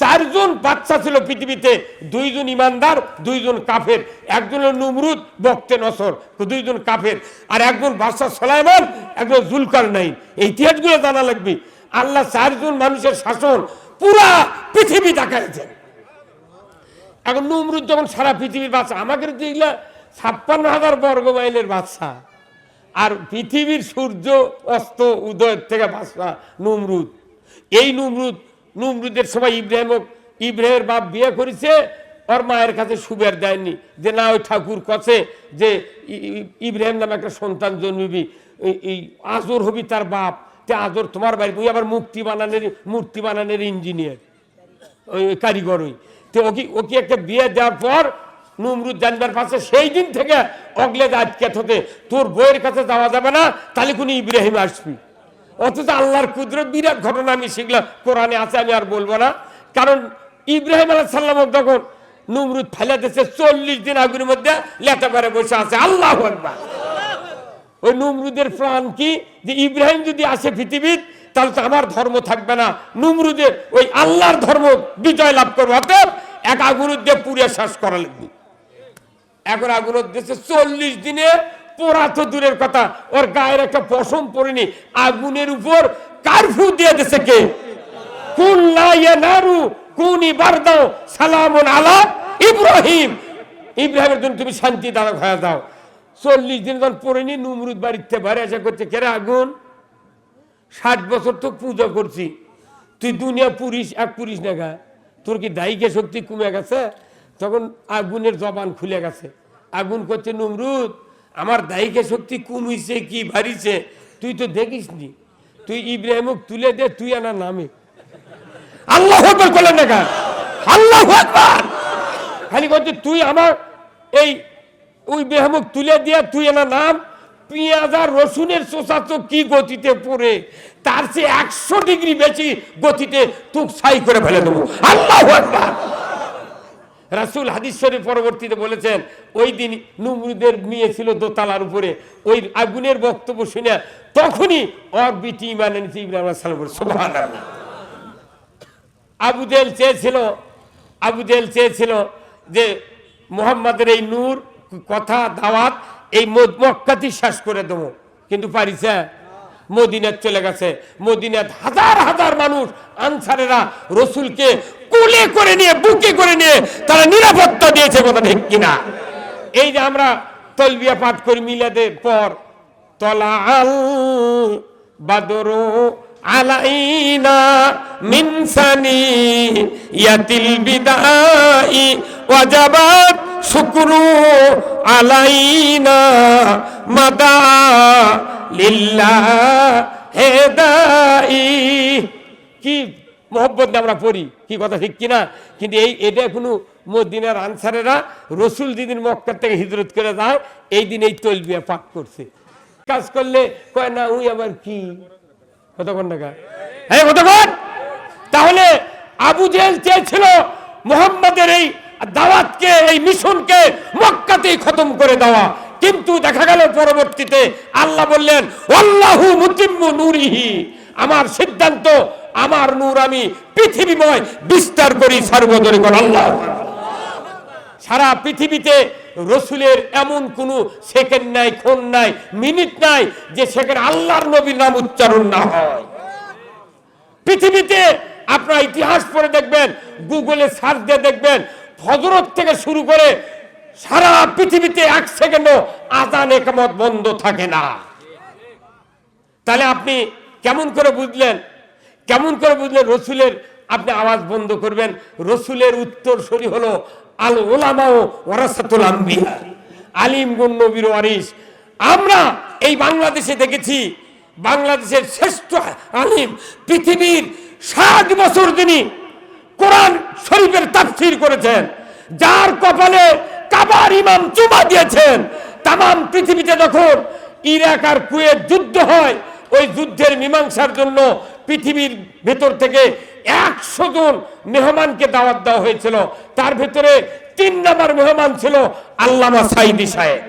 4 জন বাচ্চা ছিল পৃথিবীতে, 2 জন ইমানদার, 2 জন কাফের, একজন নমরুদ বক্তে নসর, 2 জন কাফের, আর একজন বাদশা সুলাইমান, একজন জুলকারনাইন। এই ইতিহাসগুলো জানা লাগবে। আল্লাহ 4 জন মানুষের শাসন পুরা পৃথিবী দেখাইছেন। এখন নমরুদ যখন সারা পৃথিবীর বাদশা, আমাকে দেখলে 56,000 বর্গ মাইলের বাদশা, আর পৃথিবীর সূর্য অস্ত উদয়ের থেকে বাদশা নমরুদ। এই নমরুদের সময় ইব্রাহিমের বাপ বিয়ে করেছে, ওর মায়ের কাছে সুবের দেয়নি যে না ওই ঠাকুর কছে যে ইব্রাহিম নামে একটা সন্তান জন্মিবি, এই আজর হবি তার বাপ, তে আজর তোমার বাড়ি, তুই আবার মূর্তি বানানোর ইঞ্জিনিয়ার, ওই কারিগর, ওই তো ওকে একটা বিয়ে দেওয়ার পর নমরুদ জানবার পাশে সেই দিন থেকে অগলে আটকে হতে তোর বইয়ের কাছে যাওয়া যাবে না, তাহলে কোন ইব্রাহিম আসবি। অথচ আল্লাহর কুদরত বিরাট ঘটনা আমি শিখলাম, কোরআনে আছে, আমি আর বলবো না। কারণ ইব্রাহিম আলাইহিস সালাম তখন নমরুদ ফেলে দিয়েছে, 40 দিন আগুনের মধ্যে লেটা করে বসে আছে। আল্লাহু আকবার। ওই নমরুদের প্রাণ কি যে ইব্রাহিম যদি আসে পৃথিবীর, তাহলে তো আমার ধর্ম থাকবে না, নমরুদের ওই আল্লাহর ধর্ম বিজয় লাভ করবো। অতএব এক আগুনের দিয়ে পুড়ে শেষ করা লাগবে। এখন আগুনের দেশে 40 দিনে পোড়া তো দূরের কথা, ওর গায়ের একটা পশম পড়েনি, আগুনের উপর কারফু দিয়ে দিয়েছে কে? কুল্লা ইয়া নারু কুনি বারদাও সালামুন আলা ইব্রাহিম, ইব্রাহিমের জন্য তুমি শান্তি দান হয়ে যাও। 40 দিন যখন পড়েনি, নমরুদ বাড়িতে বাইরে আসা করছে, কেরে আগুন 60 বছর তো পূজা করছি, তুই দুনিয়া পুরিস এক পুরিস না গা, তোর কি দায়িকে শক্তি কমে গেছে? তখন আগুনের জবান খুলে গেছে। আগুন করছে, নমরুদ আমার দায়িকে শক্তি কমিছে কি বাড়িছে তুই তো দেখিস নি, তুই ইব্রাহিমকে তুলে দে, তুই আনা নামে। আল্লাহু আকবার বলেন না গা, আল্লাহু আকবার। খালি করছে তুই আমার এই ওই ইব্রাহিমকে তুলে দিয়ে তুই আনা নাম। পেঁয়াজ আর রসুনের চোষা তো কি গতিতে পড়ে, তার চেয়ে 100 ডিগ্রি বেশি গতিতে তুক ছাই করে ফেলে দেবো। আল্লাহু আকবার। রাসূল হাদিস শরীফ পরবর্তীতে বলেছেন, ওই দিন নমরুদের মেয়ে ছিল দোতলার উপরে, ওই আগুনের বক্তব্য শুনে তখনই ওর বিটি ঈমান এনেছে ইব্রাহিম আলাইহিস সালাম। সুবহানাল্লাহ। আবু জেহেল চেয়েছিল যে মুহাম্মাদের এই নূর কথা দাওয়াত এই মক্কাতেই শেষ করে দেবো, কিন্তু পারিছে? মদিনাত চলে গেছে। মদিনাত হাজার হাজার মানুষ আনসারেরা রসুলকে কোলে করে নিয়ে বুকে করে নিয়ে তারা নিরাপত্তা দিয়েছে, কথা ঠিক কিনা? এই যে আমরা তলবিয়া পাঠ করি মিলাদের পর, তলা আল বাদরু আলাইনা মিন সানিয়াতিল বিদাই ওয়াজাবাত শুকরু আলাইনা মাদা লিল্লাহ হেদাই। কি মোহব্বত আমরা পড়ি, কি কথা ঠিক কিনা? কিন্তু এটা এখনো মদিনার আনসারেরা রসুল যেদিন মক্কা থেকে হিজরত করে যায় এই দিন এই তলবিয়া পাঠ করছে। কাজ করলে কয় না উই আবার কি কতক্ষণ টাকা, হ্যাঁ কতক্ষণ। তাহলে আবু জেহেল চেয়েছিল মুহাম্মাদের এই দাওয়াতকে, এই মিশনকে মক্কাতেই খতম করে দেওয়া, কিন্তু দেখা গেল পরবর্তীতে আল্লাহ বললেন আল্লাহু মুতিম্মু নূরিহি, আমার সিদ্ধান্ত আমার নূর আমি পৃথিবীময় বিস্তার করি সর্বদরে কোন আল্লাহ। সারা পৃথিবীতে রসুলের এমন কোন সেকেন্ড নাই, ক্ষণ নাই, মিনিট নাই যে সেখানে আল্লাহর নবীর নাম উচ্চারণ না হয়। পৃথিবীতে আপনারা ইতিহাস পড়ে দেখবেন, গুগলে সার্চ দিয়ে দেখবেন, ফজরত থেকে শুরু করে সারা পৃথিবীতে এক সেকেন্ডও আযান ইকামত বন্ধ থাকে না। তাহলে আপনি কেমন করে বুঝলেন রসুলের আপনি আওয়াজ বন্ধ করবেন? রসুলের উত্তরসূরি হলো আল উলামা ওয়ারাসাতুল আম্বিয়া, আলিমগণ নবীর ওয়ারিস। আমরা এই বাংলাদেশে দেখেছি বাংলাদেশের শ্রেষ্ঠ আলিম, পৃথিবীর 60 বছর যিনি কোরআন শরীফের তাফসীর করেছেন, যার কপালে কাবার ইমাম চুমা দিয়েছেন। তাম পৃথিবীতে যখন ইরাক আর কুয়েত যুদ্ধ হয়, ওই যুদ্ধের মীমাংসার জন্য পৃথিবীর ভেতর থেকে 100 জন মেহমানকে দাওয়াত দেওয়া হয়েছিল। তার ভেতরে 3 নম্বর মেহমান ছিল আল্লামা সাঈদী সাহেব।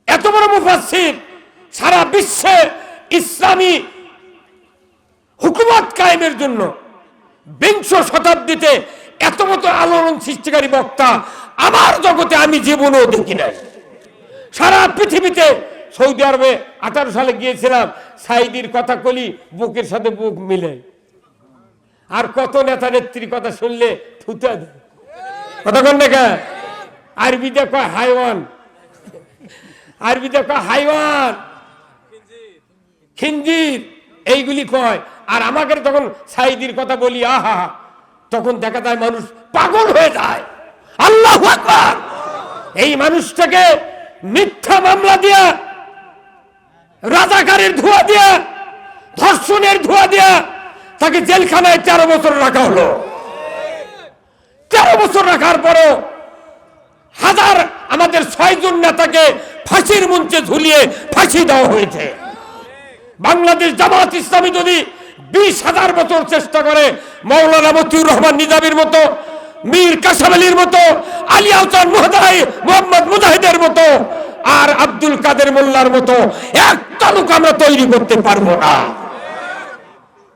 এত বড় মুফাসসির, সারা বিশ্বে ইসলামী হুকুমত কায়েমের জন্য 20 শতাব্দীতে এত বড় আলোড়ন সৃষ্টিকারী বক্তা আমার জগতে আমি জীবনেও দেখি নাই। সারা পৃথিবীতে সৌদি আরবে 18 সালে গিয়েছিলাম, সাঈদীর কথা কলি বুকের সাথে বুক মিলে। আর কত নেতা নেত্রীর কথা শুনলে থুতা দেয়, কতক্ষণ দেখা। আরবিতে কয় হাইওয়ান, খিনজির, এইগুলি কয়। আর আমাকে তখন সাঈদীর কথা বলি, আহা, তখন দেখা যায় মানুষ পাগল হয়ে যায়। আল্লাহু আকবার। এই মানুষটাকে মিথ্যা মামলা দিয়া, রাজাকারের ধোঁয়া দিয়া, ধর্ষণের ধোঁয়া দিয়া তাকে জেলখানায় 13 বছর রাখা হলো। 13 বছর রাখার পরও আমাদের 6 জন নেতাকে ফাঁসির মঞ্চে ঝুলিয়ে ফাঁসি দেওয়া হয়েছে। বাংলাদেশ জামাত ইসলামী যদি 20,000 বছর চেষ্টা করে, মাওলানা মতিউর রহমান নিজামীর মতো, মীর কাসেম আলীর মতো, আলী আহসান মোহাম্মদ মুজাহিদের মতো, আর আব্দুল কাদের মোল্লার মতো একটা লোক আমরা তৈরি করতে পারবো না।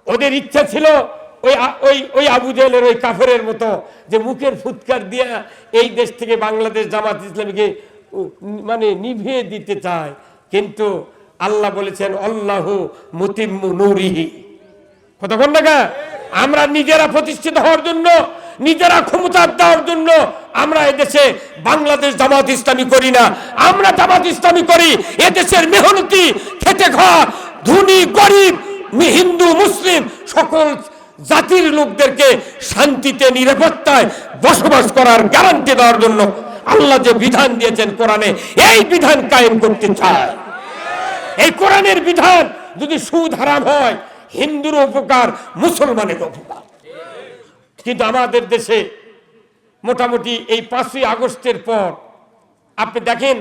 ওদের ইচ্ছা ছিল ওই আবু জেহেলের ওই কাফেরের মতো, যে মুখের ফুৎকার দিয়া এই দেশ থেকে বাংলাদেশ জামাত ইসলামীকে মানে নিভিয়ে দিতে চায়। কিন্তু আল্লাহ বলেছেন আল্লাহু মুতিম্মু নূরিহি। কতক্ষণ টাকা আমরা নিজেরা প্রতিষ্ঠিত হওয়ার জন্য, নিজেরা ক্ষমতা দেওয়ার জন্য আমরা এদেশে বাংলাদেশ জামাত ইসলামী করি না। আমরা জামাত ইসলামী করি এদেশের মেহনতি, খেটে খাওয়া, ধনী গরিব, হিন্দু মুসলিম সকল জাতির লোকদেরকে শান্তিতে নিরাপত্তায় বসবাস করার গ্যারান্টি দেওয়ার জন্য আল্লাহ যে বিধান দিয়েছেন কোরআনে, এই বিধান কায়েম করতে চায়। এই কোরআনের বিধান যদি সুদ হারাম হয়, হিন্দুর উপকার, মুসলমানের উপকার। কিন্তু আমাদের দেশে মোটামুটি এই 5ই আগস্টের পর আপনি দেখেন,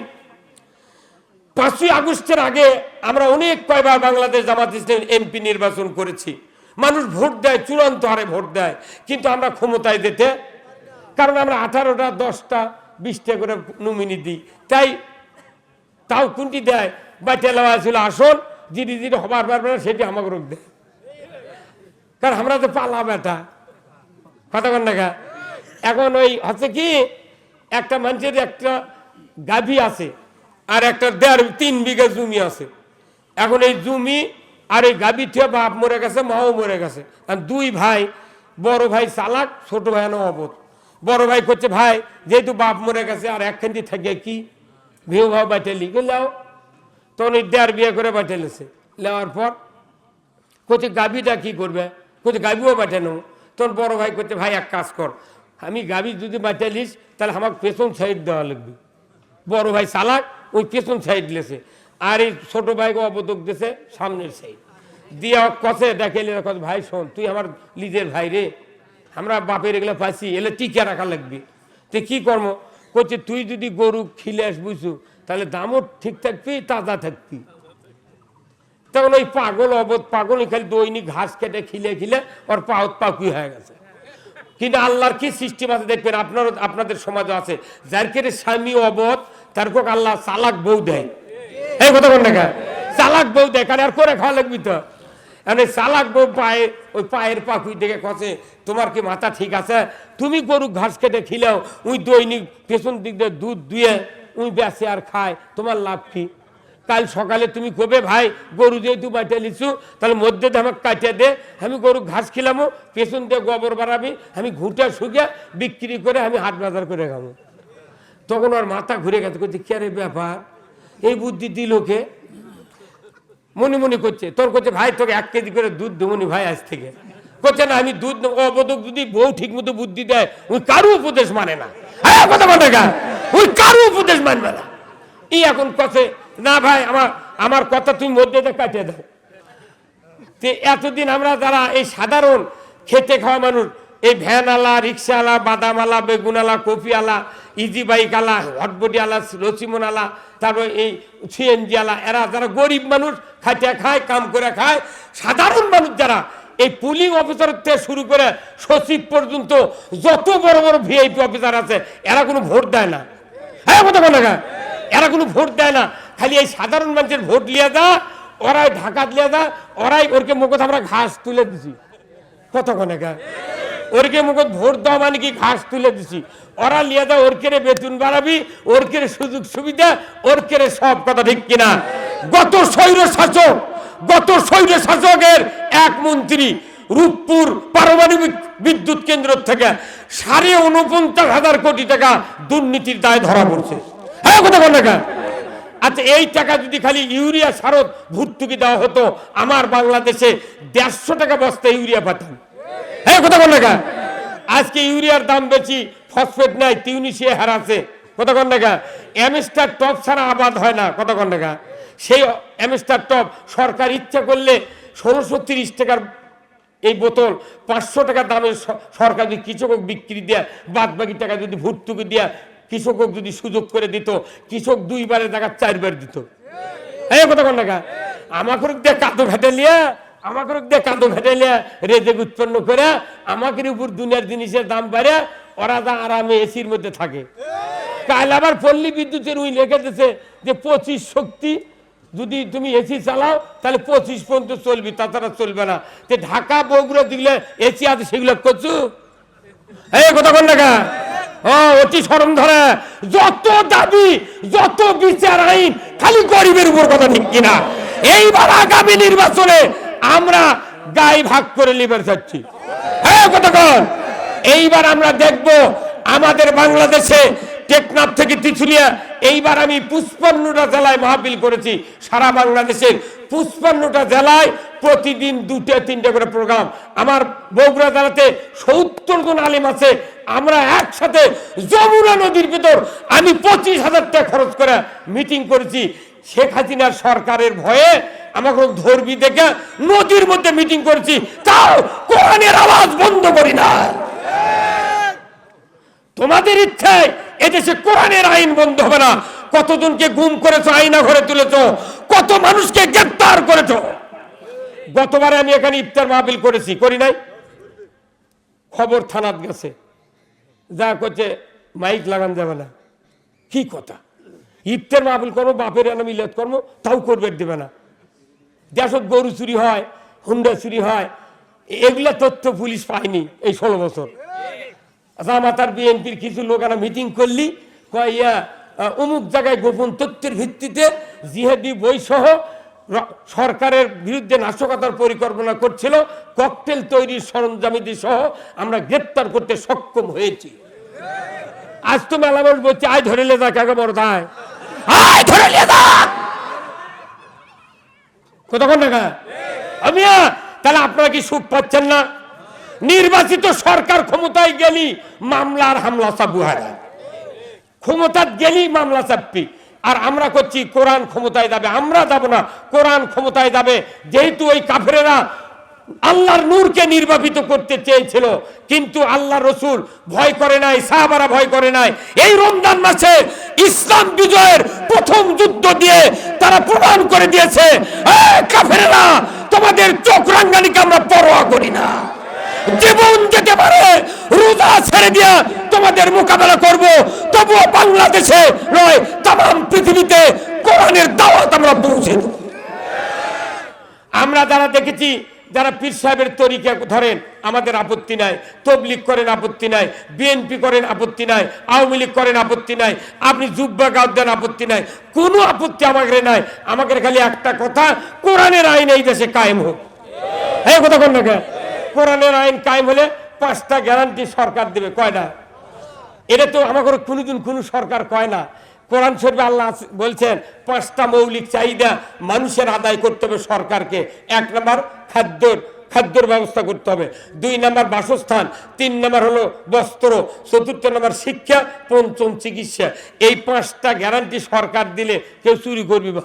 5ই আগস্টের আগে আমরা অনেক কয়বার বাংলাদেশ জামাত ইসলামী এমপি নির্বাচন করেছি। মানুষ ভোট দেয়, চূড়ান্ত হারে ভোট দেয়, কিন্তু আমরা ক্ষমতায় যেতে, কারণ আমরা 18টা 10টা 20টা করে নমিনি দিই। তাও কোনটি দেয় বা টেলাওয়া ছিল আসন যিনি হবার পারবে না সেটি আমাকে রোগ দেয়, কারণ আমরা তো পালা বেটা। কতক্ষণ দেখা এখন ওই হচ্ছে কি, একটা মানুষের একটা গাভী আছে আর একটা 3 বিঘা জমি আছে। এখন এই জমি আর এই গাভী থেকে বাপ মরে গেছে, মাও মরে গেছে, আর 2 ভাই, বড় ভাই চালাক, ছোট ভাই অবধ। বড় ভাই করছে ভাই যেহেতু বাপ মরে গেছে আর একখান থেকে কি ভিউ ভাব বাটেলি লাও, তখন এই দেড় বিয়ে করে বাটেলেছে। নেওয়ার পর করছে গাভীটা কি করবে, করছে গাভীও বাটানো। তখন বড় ভাই করছে ভাই এক কাজ কর, আমি গাভী যদি বাটালিস তাহলে আমার পেছন সাইড দেওয়া লাগবে। বড় ভাই চালাক, ওই পেছন সাইড লেছে, আর এই ছোট ভাইকে অবদক দিয়েছে সামনের সাইড দিয়ে কষে দেখে ভাই শোন তুই আমার লিজের ভাই রে, আমরা বাপের এগুলো পাইছি এলে টিকে রাখা লাগবে। তো কি কর্ম করছে, তুই যদি গরু খিলাস বুঝু তাহলে দামও ঠিক থাকবি, তাজা থাকবি। তখন ওই পাগল অবধ পাগল খালি দৈনিক ঘাস কেটে খিলে খিলে ওর পাউত পাকুই হয়ে গেছে। কিন্তু আল্লাহর কি সিস্টেম আছে দেখবেন, আপনাদের সমাজে আছে, যার কেটে স্বামী অবধ তার কোক আল্লাহ চালাক বউ দেয়। এই কথা বল না, চালাক বউ দেয়, কারণ আর করে খাওয়া লাগবি তো। মানে চালাক বউ পায়ে ওই পায়ের পাকুই দেখে কষে, তোমার কি মাথা ঠিক আছে, তুমি গরু ঘাস কেটে খিলেও ওই দৈনিক পেছন দিক দিয়ে দুধ দুয়ে ওই বেঁচে আর খায়, তোমার লাভ কি? কাল সকালে তুমি কবে ভাই গরু যেহেতু বাঁটে লিছু তাহলে মধ্যে আমাকে কাটিয়ে দে, আমি গরু ঘাস খিলামো, পেছন দিয়ে গোবর বাড়াবি, আমি ঘুটে শুকে বিক্রি করে আমি হাট বাজার করে খাবো। তখন ওর মাথা ঘুরে গেছে, করছে কে রে ব্যাপার, এই বুদ্ধি দিল কে? মনে মনে করছে, তোর করছে ভাই তোকে 1 কেজি করে দুধ দেবনি ভাই আজ থেকে। করছে না আমি দুধ অবদক যদি বউ ঠিক মতো বুদ্ধি দেয় ওই কারো উপদেশ মানে না। হ্যাঁ কথা বলে ওই কারো উপদেশ মানবে না। এই এখন কথা না ভাই আমার কথা তুমি মধ্যে কাটিয়ে দাও। এতদিন আমরা যারা এই সাধারণ খেতে খাওয়া মানুষ, এই ভ্যানওয়ালা, রিক্সাওয়ালা, বাদামওয়ালা, বেগুনওয়ালা, কফিওয়ালা, ইজি বাইকওয়ালা, হটবডিওয়ালা, লসিমনওয়ালা, তারপর এই সিএনজিওয়ালা, এরা যারা গরিব মানুষ খাটিয়া খায়, কাম করে খায়, সাধারণ মানুষ যারা এই পুলিং অফিসার থেকে শুরু করে সচিব পর্যন্ত যত বড় বড় ভিআইপি অফিসার আছে এরা কোনো ভোট দেয় না। হ্যাঁ কথা বলে না, এরা কোনো ভোট দেয় না, খালি এই সাধারণ মানুষের ভোট লিয়ে যা, ওরাই ঢাকা লিয়ে যা, ওরাই ওরকে মুখত আমরা ঘাস তুলে দিছি। কতক্ষণ ওরকে মুখত ভোট দেওয়া মানে কি ঘাস তুলে দিছি, ওরা লিয়ে যা, ওর কেড়ে বেতন বাড়াবি, ওর কেড়ে সুযোগ সুবিধা, ওর কেড়ে সব, কথা ঠিক কিনা? গত স্বৈর শাসকের এক মন্ত্রী রূপপুর পারমাণবিক বিদ্যুৎ কেন্দ্র থেকে 49,500 কোটি টাকা দুর্নীতির দায় ধরা পড়ছে। হ্যাঁ কথা বল না। আচ্ছা এই টাকা যদি খালি ইউরিয়া সারত ভর্তুকি দেওয়া হতো, আমার বাংলাদেশে 150 টাকা বস্তা ইউরিয়া পাতাম। হ্যাঁ কথা বল না। আজকে ইউরিয়ার দাম বেশি, ফসফেট নাই, টিউনিশিয়া হারাছে, কথা কন না। অ্যামস্টার টপ ছাড়া আবাদ হয় না, কথা কন না। সেই অ্যামস্টার টপ সরকার ইচ্ছা করলে 1630 টাকার এই বোতল 500 টাকা দামে সরকার যদি কৃষক বিক্রি দেয়, বাদ বাকি টাকা যদি ভর্তুকি দেয়া কৃষক যদি সুযোগ করে দিত, কৃষক 2 বারের জায়গা 4 বার দিত। এই কথা কন না। আমাকে দিয়ে কাঁদো ঘাটালিয়া রেজেক উৎপন্ন করে আমাদের উপর দুনিয়ার জিনিসের দাম বাড়ে, ওরা যা আরামে এসির মধ্যে থাকে। কাল আবার পল্লী বিদ্যুতের উই লিখে দিয়েছে যে 25 শক্তি যদি তুমি এসি চালাও তাহলে 25 পর্যন্ত চলবি, তাছাড়া চলবে না। ঢাকা বগুড়া দিলে এসি আছে সেগুলো করছো। এই কথা কন না। অতি শরম ধরে যত দাবি, যত বিচার আইন, খালি গরিবের উপর, কথা ঠিক কিনা? এইবার আগামী নির্বাচনে আমরা গায়ে ভাগ করে লিবার চাচ্ছি। হ্যাঁ কথা কন। এইবার আমরা দেখব আমাদের বাংলাদেশে টেকনাফ থেকে তিতুলিয়া, এইবার আমি 55টা জেলায় মাহফিল করেছি, সারা বাংলাদেশের 55টা জেলায় প্রতিদিন 2-3টা করে প্রোগ্রাম। আমার বগুড়া জেলাতে 70 জন আলেম আছে, আমরা একসাথে যমুনা নদীর ভিতর আমি 25,000 টাকা খরচ করে মিটিং করেছি। শেখ হাসিনার সরকারের ভয়ে আমাকে ধর্মী দেখে নদীর মধ্যে মিটিং করেছি, তাও কোরআনের আওয়াজ বন্ধ করি না। তোমাদের ইচ্ছায় এদেশে কোরআনের আইন বন্ধ হবে না। কতজনকে গুম করেছো, আয়না ঘরে তুলেছো, কত মানুষকে গ্রেফতার করেছো। গতবারে আমি এখানে ইফতার মাহফিল করেছি, করি নাই? খবর থানাত গেছে, যা করছে মাইক লাগান যাবে না। কি কথা, ইফতার মাহফিল করবো, বাপের এনে মিলাদ করবো, তাও করবে দেবে না। দেশত গরু চুরি হয়, হুন্ডা চুরি হয়, এগুলা তথ্য পুলিশ পায়নি এই 16 বছর। জামাতার বিএনপির কিছু লোকেরা মিটিং করলি কয়া অমুক জায়গায় গোপন তথ্যের ভিত্তিতে জিহাদি বই সহ সরকারের বিরুদ্ধে নাশকতার পরিকল্পনা করছিল, ককটেল তৈরির সরঞ্জামাদি সহ আমরা গ্রেপ্তার করতে সক্ষম হয়েছি। আজ তো মেলা মানুষ বলছে আয় ধরে লে যা কাকে বড় দায়, আয় ধরে লে যা কতক্ষণ টাকা আমি। তাহলে আপনারা কি সুখ পাচ্ছেন না? নির্বাচিত সরকার ক্ষমতায় গেলি মামলার হামলা চাপু হারা, ক্ষমতা গেলি মামলা চাপি। আর আমরা করছি কোরআন ক্ষমতায় যাবে, আমরা যাব না, কোরআন ক্ষমতায় যাবে। যেহেতু ওই কাফেরেরা আল্লাহর নূরকে নির্বাপিত করতে চেয়েছিল, কিন্তু আল্লাহ রসুল ভয় করে নাই, সাহাবারা ভয় করে নাই। এই রমজান মাসে ইসলাম বিজয়ের প্রথম যুদ্ধ দিয়ে তারা প্রমাণ করে দিয়েছে, কাফেরেরা তোমাদের চোখ রাঙ্গানিকে আমরা পরোয়া করি না, জীবন যেতে পারে রোজা ছেড়ে দিয়ে তোমাদের মোকাবেলা করব, তবুও বাংলাদেশে নয় তাম পৃথিবীতে কোরআনের দাওয়াত আমরা পৌঁছে দেব। আমরা যারা দেখেছি, যারা পীর সাহেবের তরিকা ধরেন আমাদের আপত্তি নাই, তবলিগ করেন আপত্তি নাই, বিএনপি করেন আপত্তি নাই, আওয়ামী লীগ করেন আপত্তি নাই, আপনি জুব্বা গাও দেন আপত্তি নাই, কোনো আপত্তি আমাদের নাই। আমাদের খালি একটা কথা, কোরআনের আইন এই দেশে কায়েম হোক। এই কথা কোন না, কোরআনের আইন কায়েম হলে 5টা গ্যারান্টি সরকার দেবে। কয়টা? এটা তো আমাদের কোনোদিন কোনো সরকার কয় না। কোরআন শরীফে আল্লাহ বলছেন 5টা মৌলিক চাহিদা মানুষের আদায় করতে হবে সরকারকে। 1 নম্বর খাদ্যর ব্যবস্থা করতে হবে, 2 নম্বর বাসস্থান, 3 নম্বর হলো বস্ত্র, 4 নম্বর শিক্ষা, 5ম চিকিৎসা। এই 5টা গ্যারান্টি সরকার দিলে কেউ চুরি করবি বা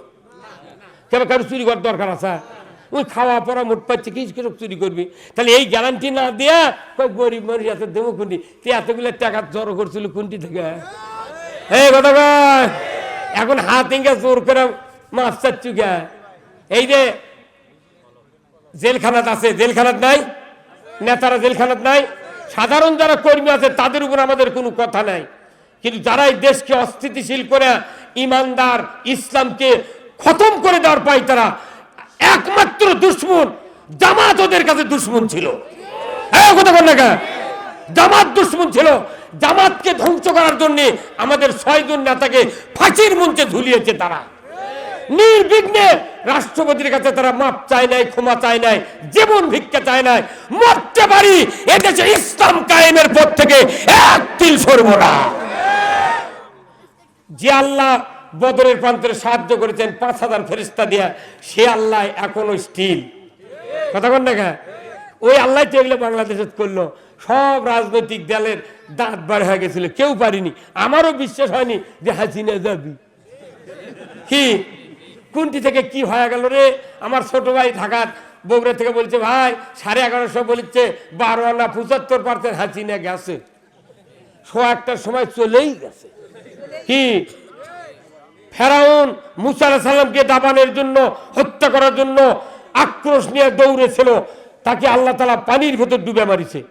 কেউ কারো চুরি করার দরকার আছে? ওই খাওয়া পড়া মোট পাচ্ছে কি চুরি করবি? তাহলে এই গ্যারান্টি না দেয়া গরিব মানুষ এত দেবো কোনটি? তুই এতগুলো টাকা জড়ো করছিল কোনটি থেকে? এই কথা এখন হাত ইঙ্গা জোর করে মাছ চাচ্ছু কে? এই যে জেলখানাত আছে, জেলখানাত নাই, নেতারা জেলখানাত নাই, সাধারণ যারা কর্মী আছে তাদের উপর আমাদের কোনো কথা নাই। কিন্তু যারা এই দেশকে অস্থিতিশীল করে ইমানদার ইসলামকে খতম করে দেওয়ার পাই, তারা একমাত্র দুশ্মন জামাত ওদের কাছে দুশ্মন ছিল। কথা বল না, জামাত দুশ্মন ছিল। জামাতকে ধ্বংস করার জন্য আমাদের 6 জন নেতাকে ফাঁসির মঞ্চে ঝুলিয়েছে তারা। নির্বিঘ্নে রাষ্ট্রপতির কাছে তারা মাপ চায় নাই, ক্ষমা চায় নাই, জীবন ভিক্ষা চায় নাই। মরতে পারি, এদেশে ইসলাম কায়েমের পর থেকে এক তিল সরব না। যে আল্লাহ বদরের প্রান্তরে সাহায্য করেছেন 5000 ফেরেশতা দিয়া, সে আল্লাহ এখনো স্টিল। কথা বল না, ওই আল্লাহ তো এগুলো বাংলাদেশে করলো। সব রাজনৈতিক দলের দাঁত বার হয়ে গেছিল, কেউ পারিনি। আমারও বিশ্বাস হয়নি যে হাসিনা যাবি। কি কোনটি থেকে কি হয়ে গেল রে? আমার ছোট ভাই ঢাকার বগুড়া থেকে বলছে, ভাই 11:30 বলছে 12 আনা 75% হাসিনা গেছে। 1:00টার সময় চলেই গেছে। কি ফেরাউন মুসা আলাইহিস সালামকে দাবানোর জন্য, হত্যা করার জন্য আক্রোশ নিয়ে দৌড়েছিল, তাকে আল্লাহ তাআলা পানির ভেতর ডুবে মারিছে।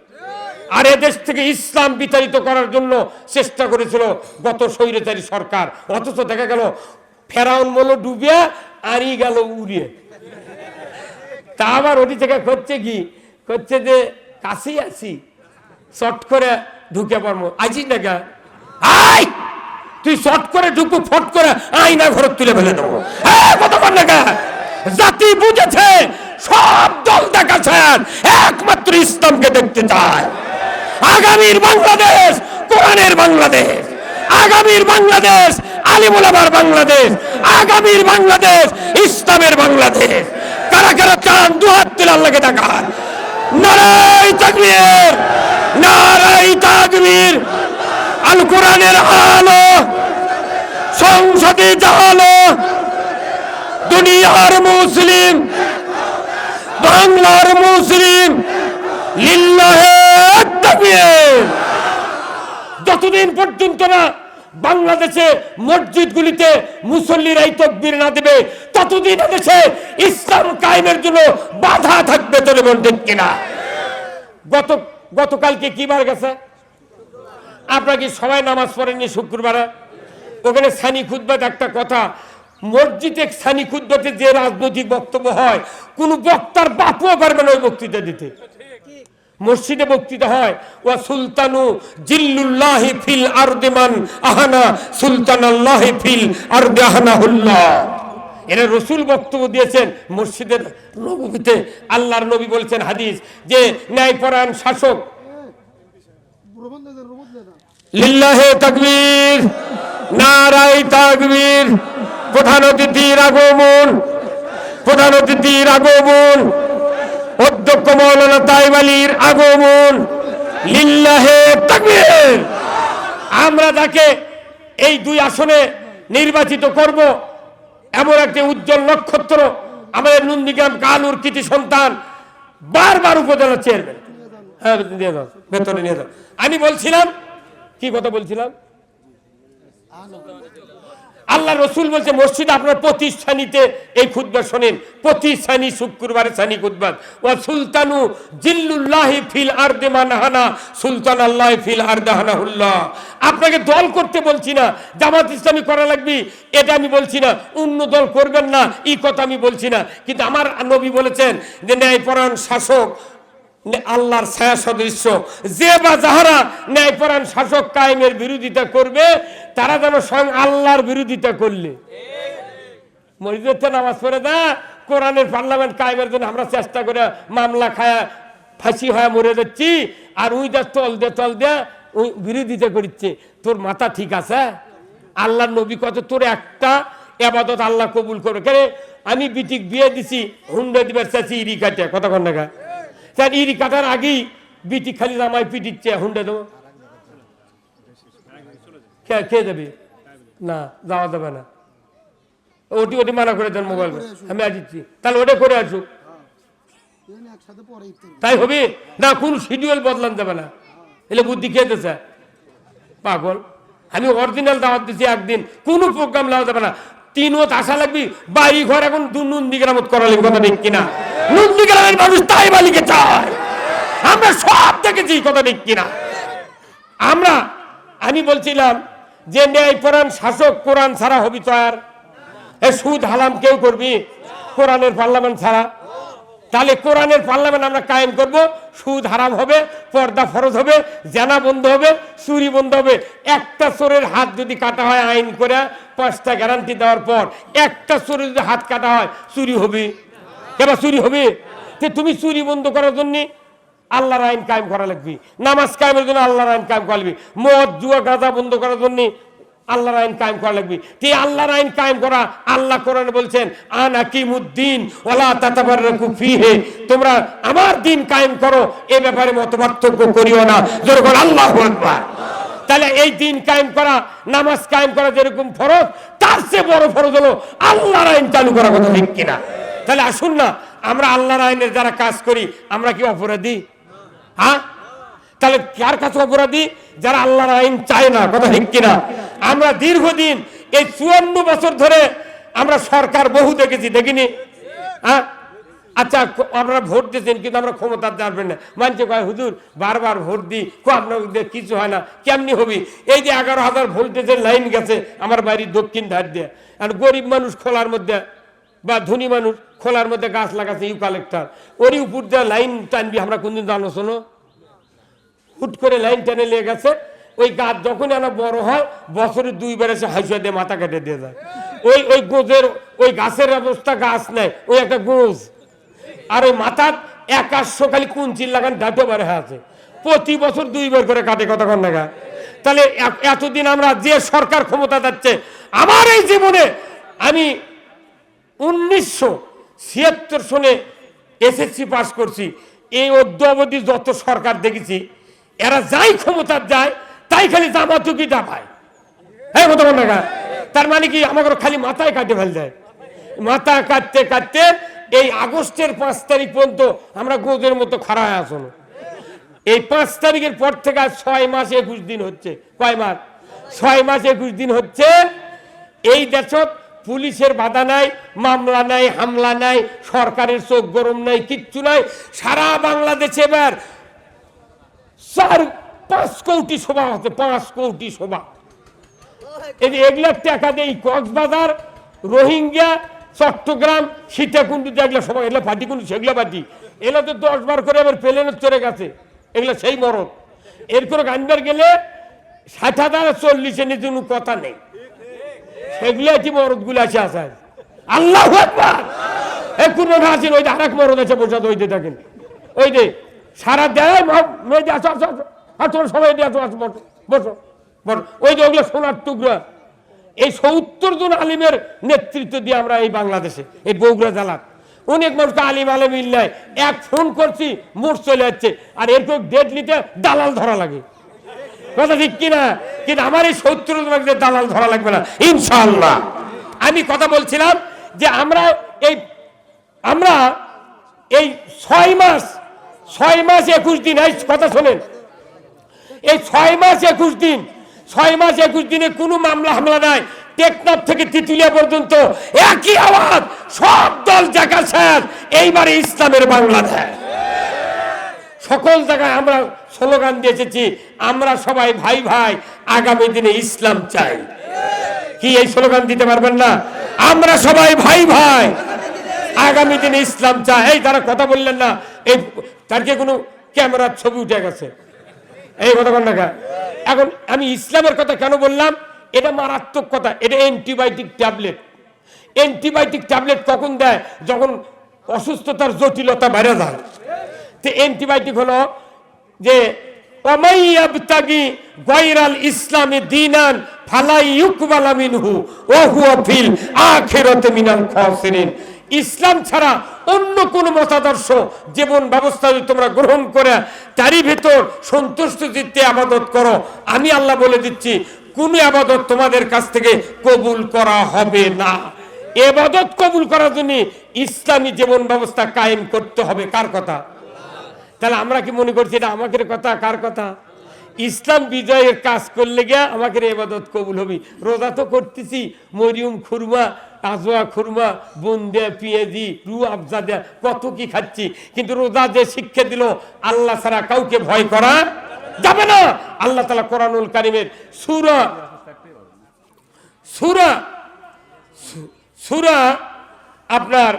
আর এদেশ থেকে ইসলাম বিতাড়িত করার জন্য চেষ্টা করেছিল গত স্বৈরাচারী সরকার। অথচ দেখা গেল ফেরাউন বলল ডুবিয়া, আরই গেল উড়িয়ে। তা আবার ওটি থেকে করছে কি, করছে যে কাছেই আছি, শর্ট করে ঢুকে পারবো। আছিস না গা, আয় তুই শর্ট করে ঢুকু, ফট করে আইনা ঘর তুলে ফেলে দেবো। কতক্ষণ না গা, জাতি বুঝেছে, সব দল দেখাচ্ছেন, একমাত্র ইসলামকে দেখতে চায়। আগামীর বাংলাদেশ কোরআনের বাংলাদেশ, আগামীর বাংলাদেশ আলিম ওলামার বাংলাদেশ, আগামীর বাংলাদেশ ইসলামের বাংলাদেশ। কারা কারা চান দুহাত তুলে আল্লাহকে দেখান। নারায়ে তাকবীর, নারায়ে তাকবীর। আল কোরআনের আলো সংসদে জালো, দুনিয়ার মুসলিম, বাংলার মুসলিম, লিল্লাহে তাকবীর। যতদিন পর্যন্ত না বাংলাদেশে মসজিদগুলিতে মুসল্লিরাই তাকবীর না দেবে, ততদিন দেশে ইসলাম কায়েমের জন্য বাধা থাকবে। তোর বলতেন কিনা? গতকালকে কি বার গেছে? আপনারা কি সবাই নামাজ পড়েননি শুক্রবারে? ওখানে সানি খুতবাতে একটা কথা, মসজিদে সানি খুতবাতে যে রাজনৈতিক বক্তব্য হয়, কোন বক্তার বাপও পারবে না ওই বক্তৃতা দিতে। মসজিদে বক্তৃতা হয়, ওয়া সুলতানু জিল্লুল্লাহি ফিল আরদি মান আহানা সুলতানাল্লাহি ফিল আরদি আহানাহুল্লাহ। এরা রাসূল বক্তব্য দিয়েছেন মসজিদের নববীতে। আল্লাহর নবী বলেছেন হাদিস, যে ন্যায়পরায়ণ শাসক লিল্লাহে তাকবীর, নারায়ে তাকবীর। প্রধান অতিথির আগমন, প্রধান অতিথির আগমন, অধ্যক্ষ মাওলানা তাইব আলীর আগমন। লিল্লাহে তাকবীর। আমরা যাকে এই 2 আসনে নির্বাচিত করব, এমন একটি উজ্জ্বল নক্ষত্র, আমাদের নন্দীগ্রাম কালুর কৃতি সন্তান, বারবার উপজেলা চেয়ারম্যান। হ্যাঁ, নিয়ে যাও, ভেতরে নিয়ে যাও। আমি বলছিলাম, কি কথা বলছিলাম? আল্লাহ রসুল বলছে মসজিদে আপনার প্রতিষ্ঠানীতে এই খুতবা শোনেন, প্রতিষ্ঠানী শুক্রবারে সানি খুতবা। ওয়া সুলতানু জিল্লুল্লাহি ফিল আরদি মানহানা সুলতান আল্লাহ ফিল আরদাহানাহুল্লাহ। আপনাকে দল করতে বলছি না, জামাত ইসলামী করা লাগবে এটা আমি বলছি না, অন্য দল করবেন না এই কথা আমি বলছি না, কিন্তু আমার নবী বলেছেন যে ন্যায়পরায়ণ শাসক আল্লাহর ছায়া সদৃশ্য, যে বা যাহারা ন্যায়পরায়ণ শাসক কায়েমের বিরোধিতা করবে তারা যেন স্বয়ং আল্লাহর বিরোধিতা করলে। মসজিদে নামাজ পড়ে দা, কোরআনের পার্লামেন্ট কায়েমের জন্য আমরা চেষ্টা করে মামলা খায়া ফাঁসি হয়ে মরে যাচ্ছি, আর উই দা তল দে ওই বিরোধিতা করছে। তোর মাথা ঠিক আছে? আল্লাহর নবী কত তোর একটা ইবাদত আল্লাহ কবুল করবে কেন? আমি বিটিক বিয়ে দিছি, হুন্ডা দিবার চাচ্ছি ইরি কাটে, কথা কন না? তার ইরি কাটার আগেই বিটি খালি জামাই পিটিচ্ছে, হুন্ডা দেবো খেয়ে যাবি না, যাওয়া যাবে না, ওটি ওটি মানা করে দেন মোবাইল, আমি আসছি তাহলে ওটা করে আসুক, তাই হবে না? কোন শিডিউল বদলান যাবে না, এলে বুদ্ধি খেতেছে পাগল। আমি অরিজিনাল দাওয়াত দিচ্ছি, একদিন কোনো প্রোগ্রাম নেওয়া যাবে না, 3 ওয়াক্ত আসা লাগবি, বাড়ি ঘর এখন নন্দীগ্রামত করা লাগবে, কথা ঠিক কিনা? নন্দীগ্রামের মানুষ তাই বালিকে চায়, আমরা সব দেখেছি, কথা ঠিক কিনা? আমি বলছিলাম যে ন্যায়পরায়ণ শাসক কোরআন ছাড়া হবি তো, আর সুদ হালাম কেউ করবি কোরআনের পার্লামেন্ট ছাড়া? তাহলে কোরআনের পার্লামেন্ট আমরা কায়েম করব, সুদ হারাম হবে, পর্দা ফরজ হবে, জানা বন্ধ হবে, চুরি বন্ধ হবে। একটা চোরের হাত যদি কাটা হয় আইন করে 5টা গ্যারান্টি দেওয়ার পর, একটা চোরের যদি হাত কাটা হয় চুরি হবে, এবার চুরি হবে। তুমি চুরি বন্ধ করার জন্য আল্লাহর আইন কায়েম করা লাগবে, নামাজ কায়েমের জন্য আল্লাহর আইন কায়েম করা লাগবে, মদ জুয়া গাঁজা বন্ধ করার জন্য আল্লাহর আইন কায়েম করা লাগবে। তে আল্লাহর আইন কায়েম করা, আল্লাহ কোরআনে বলছেন আন আকিমুদ্দিন ওয়ালা তাতাফাররাকু ফীহি, তোমরা আমার দিন কায়েম করো, এই ব্যাপারে মতপার্থক্য করিও না, যেরকম আল্লাহু আকবার। তাহলে এই দিন কায়েম করা, নামাজ কায়েম করা যেরকম ফরজ, তার চেয়ে বড় ফরজ হলো আল্লাহর আইন চালু করা, কথা ঠিক কিনা? তাহলে আসুন না, আমরা আল্লাহর আইনের যারা কাজ করি আমরা কি অপরাধী? হ্যাঁ, তাহলে কার কাছে অপরাধী? যারা আল্লাহর আইন চায় না, কথা ঠিক কিনা? আমরা দীর্ঘদিন এই 54 বছর ধরে আমরা সরকার বহু দেখেছি, দেখিনি? হ্যাঁ, আচ্ছা আপনারা ভোট দিয়েছেন কিন্তু আমরা ক্ষমতা যাবেন না, মানছে কয় হুজুর বারবার ভোট দিই, আপনার কিছু হয় না, কেমনি হবি? এই যে 11,000 ভোল্টেজের লাইন গেছে আমার বাড়ির দক্ষিণ ধার দিয়ে, আর গরিব মানুষ খোলার মধ্যে বা ধনী মানুষ খোলার মধ্যে গাছ লাগাচ্ছে ইউকালেক্টার, ওরই উপর দিয়ে লাইন টানবি, আমরা কোনদিন জানো শোনো? হুট করে লাইন টেনে লেগে গেছে, ওই গাছ যখন এনা বড় হয় বছরে 2 বার এসে হাইসা দিয়ে মাথা কেটে দিয়ে যায়। ওই গোজের ওই গাছের অবস্থা, গাছ নেই, ওই একটা গোজ, আর ওই মাথার 100 খালি কুঞ্চিল লাগান ডাটো বারে আছে, প্রতি বছর 2 বার করে কাটে, কথা কন না? তাহলে এতদিন আমরা যে সরকার ক্ষমতা যাচ্ছে, আমার এই জীবনে আমি 1976 সনে এসএসসি পাস করছি, এই অদ্যাবধি যত সরকার দেখেছি এরা যাই ক্ষমতা যায় তাই খালি জামাতুকিটা পায়, হ্যাঁ কথা বল না? তার মানে কি আমাকে খালি মাথায় কাটে ফেল যায়, মাথা কাটতে কাটতে এই আগস্টের 5 তারিখ পর্যন্ত আমরা গোজের মতো খাড়া হয়ে আসলো। এই 5 তারিখের পর থেকে 6 মাস 21 দিন হচ্ছে, কয় মাস? 6 মাস 21 দিন হচ্ছে। এই দেশত পুলিশের বাধা নাই, মামলা নাই, হামলা নাই, সরকারের চোখ গরম নাই, কিচ্ছু নাই। সারা বাংলাদেশে এবার 4-5 কোটি সভা হচ্ছে, 5 কোটি সভা। এই যে 1 লাখ টাকা দিয়ে কক্সবাজার, রোহিঙ্গা, চট্টগ্রাম, সীতাকুণ্ড, এগুলো সবাই, এগুলো পার্টি কোন সেগুলো পার্টি, এগুলো তো 10 বার করে আবার প্লেনে চড়ে গেছে, এগুলো সেই মরদ। এর করে গানবার গেলে 60,040 নিচে কোনো কথা নেই, সেগুলো কি মরদ গুলো আছে আসায়। আল্লাহু আকবার। এই কোন আছেন, ওই যে আরেক মরদ আছে বসে, ওই যে দেখেন, ওই যে সারা দেয় সবাই দিয়ে বসো বসো, ওই যে ওগুলো সোনার টুকরা। এই ৭০ জন আলিমের নেতৃত্ব দিয়ে আমরা এই বাংলাদেশে এই বগুড়া জেলার অনেক মানুষকে আলিম আলেমিল নাই, এক ফোন করছি মোট চলে যাচ্ছে, আর এরকম ডেট নিতে দালাল ধরা লাগে। কথা ঠিক কিনা? কিন্তু আমার এই ৭০ জনের দালাল ধরা লাগবে না ইনশাআল্লাহ। আমি কথা বলছিলাম যে আমরা এই ৬ মাস ২১ দিন, এই কথা শোনেন, এই ৬ মাস ২১ দিনে কোনো মামলা হামলা নাই। টেকনাফ থেকে তিতুলিয়া পর্যন্ত একই আওয়াজ, সব দল জায়গা শেষ, এইবারে ইসলামের বাংলাদেশ। সকল জায়গায় আমরা স্লোগান দিয়ে এসেছি, আমরা সবাই ভাই ভাই, আগামী দিনে ইসলাম চাই। কি এই স্লোগান দিতে পারবেন না? আমরা সবাই ভাই ভাই, আগামী দিনে ইসলাম চাই। এই তারা কথা বললেন না, এই তার কি কোনো ক্যামেরার ছবি উঠে গেছে? এই কথা বল না। এখন আমি ইসলামের কথা কেন বললাম? এটা মারাত্মক কথা। এটা অ্যান্টিবায়োটিক ট্যাবলেট কখন দেয়? যখন অসুস্থতার জটিলতা বেড়ে যায়। তো অ্যান্টিবায়োটিক হলো যে ওমাইয়াবতাগি গায়রাল ইসলামি দীনান ফালা ইউকবালা মিনহু ওয়া হুয়া ফিল আখিরাতি মিনাল খাসিরিন। ইসলাম ছাড়া অন্য কোন মতাদর্শ জীবন ব্যবস্থা যদি তোমরা গ্রহণ করে তারই ভেতর সন্তুষ্ট চিত্তে ইবাদত করো, আমি আল্লাহ বলে দিচ্ছি কোন ইবাদত তোমাদের কাছ থেকে কবুল করা হবে না। ইবাদত কবুল করার জন্য ইসলামী জীবন ব্যবস্থা কায়েম করতে হবে। কার কথা? তাহলে আমরা কি মনে করছি এটা আমাদের কথা? কার কথা? ইসলাম বিজয়ের কাজ করলে গিয়া আমাদের ইবাদত কবুল হবে। রোজা তো করতেছি, মরিয়ম খুরমা, আজওয়া খুরমা, বুন্দে, পেঁয়াজি, রু আফজা দেয়া কত কি খাচ্ছি, কিন্তু রোজা যে শিক্ষা দিল আল্লাহ ছাড়া কাউকে ভয় করা যাবে না। আল্লাহ তাআলা কোরআনুল কারীমের সূরা আপনার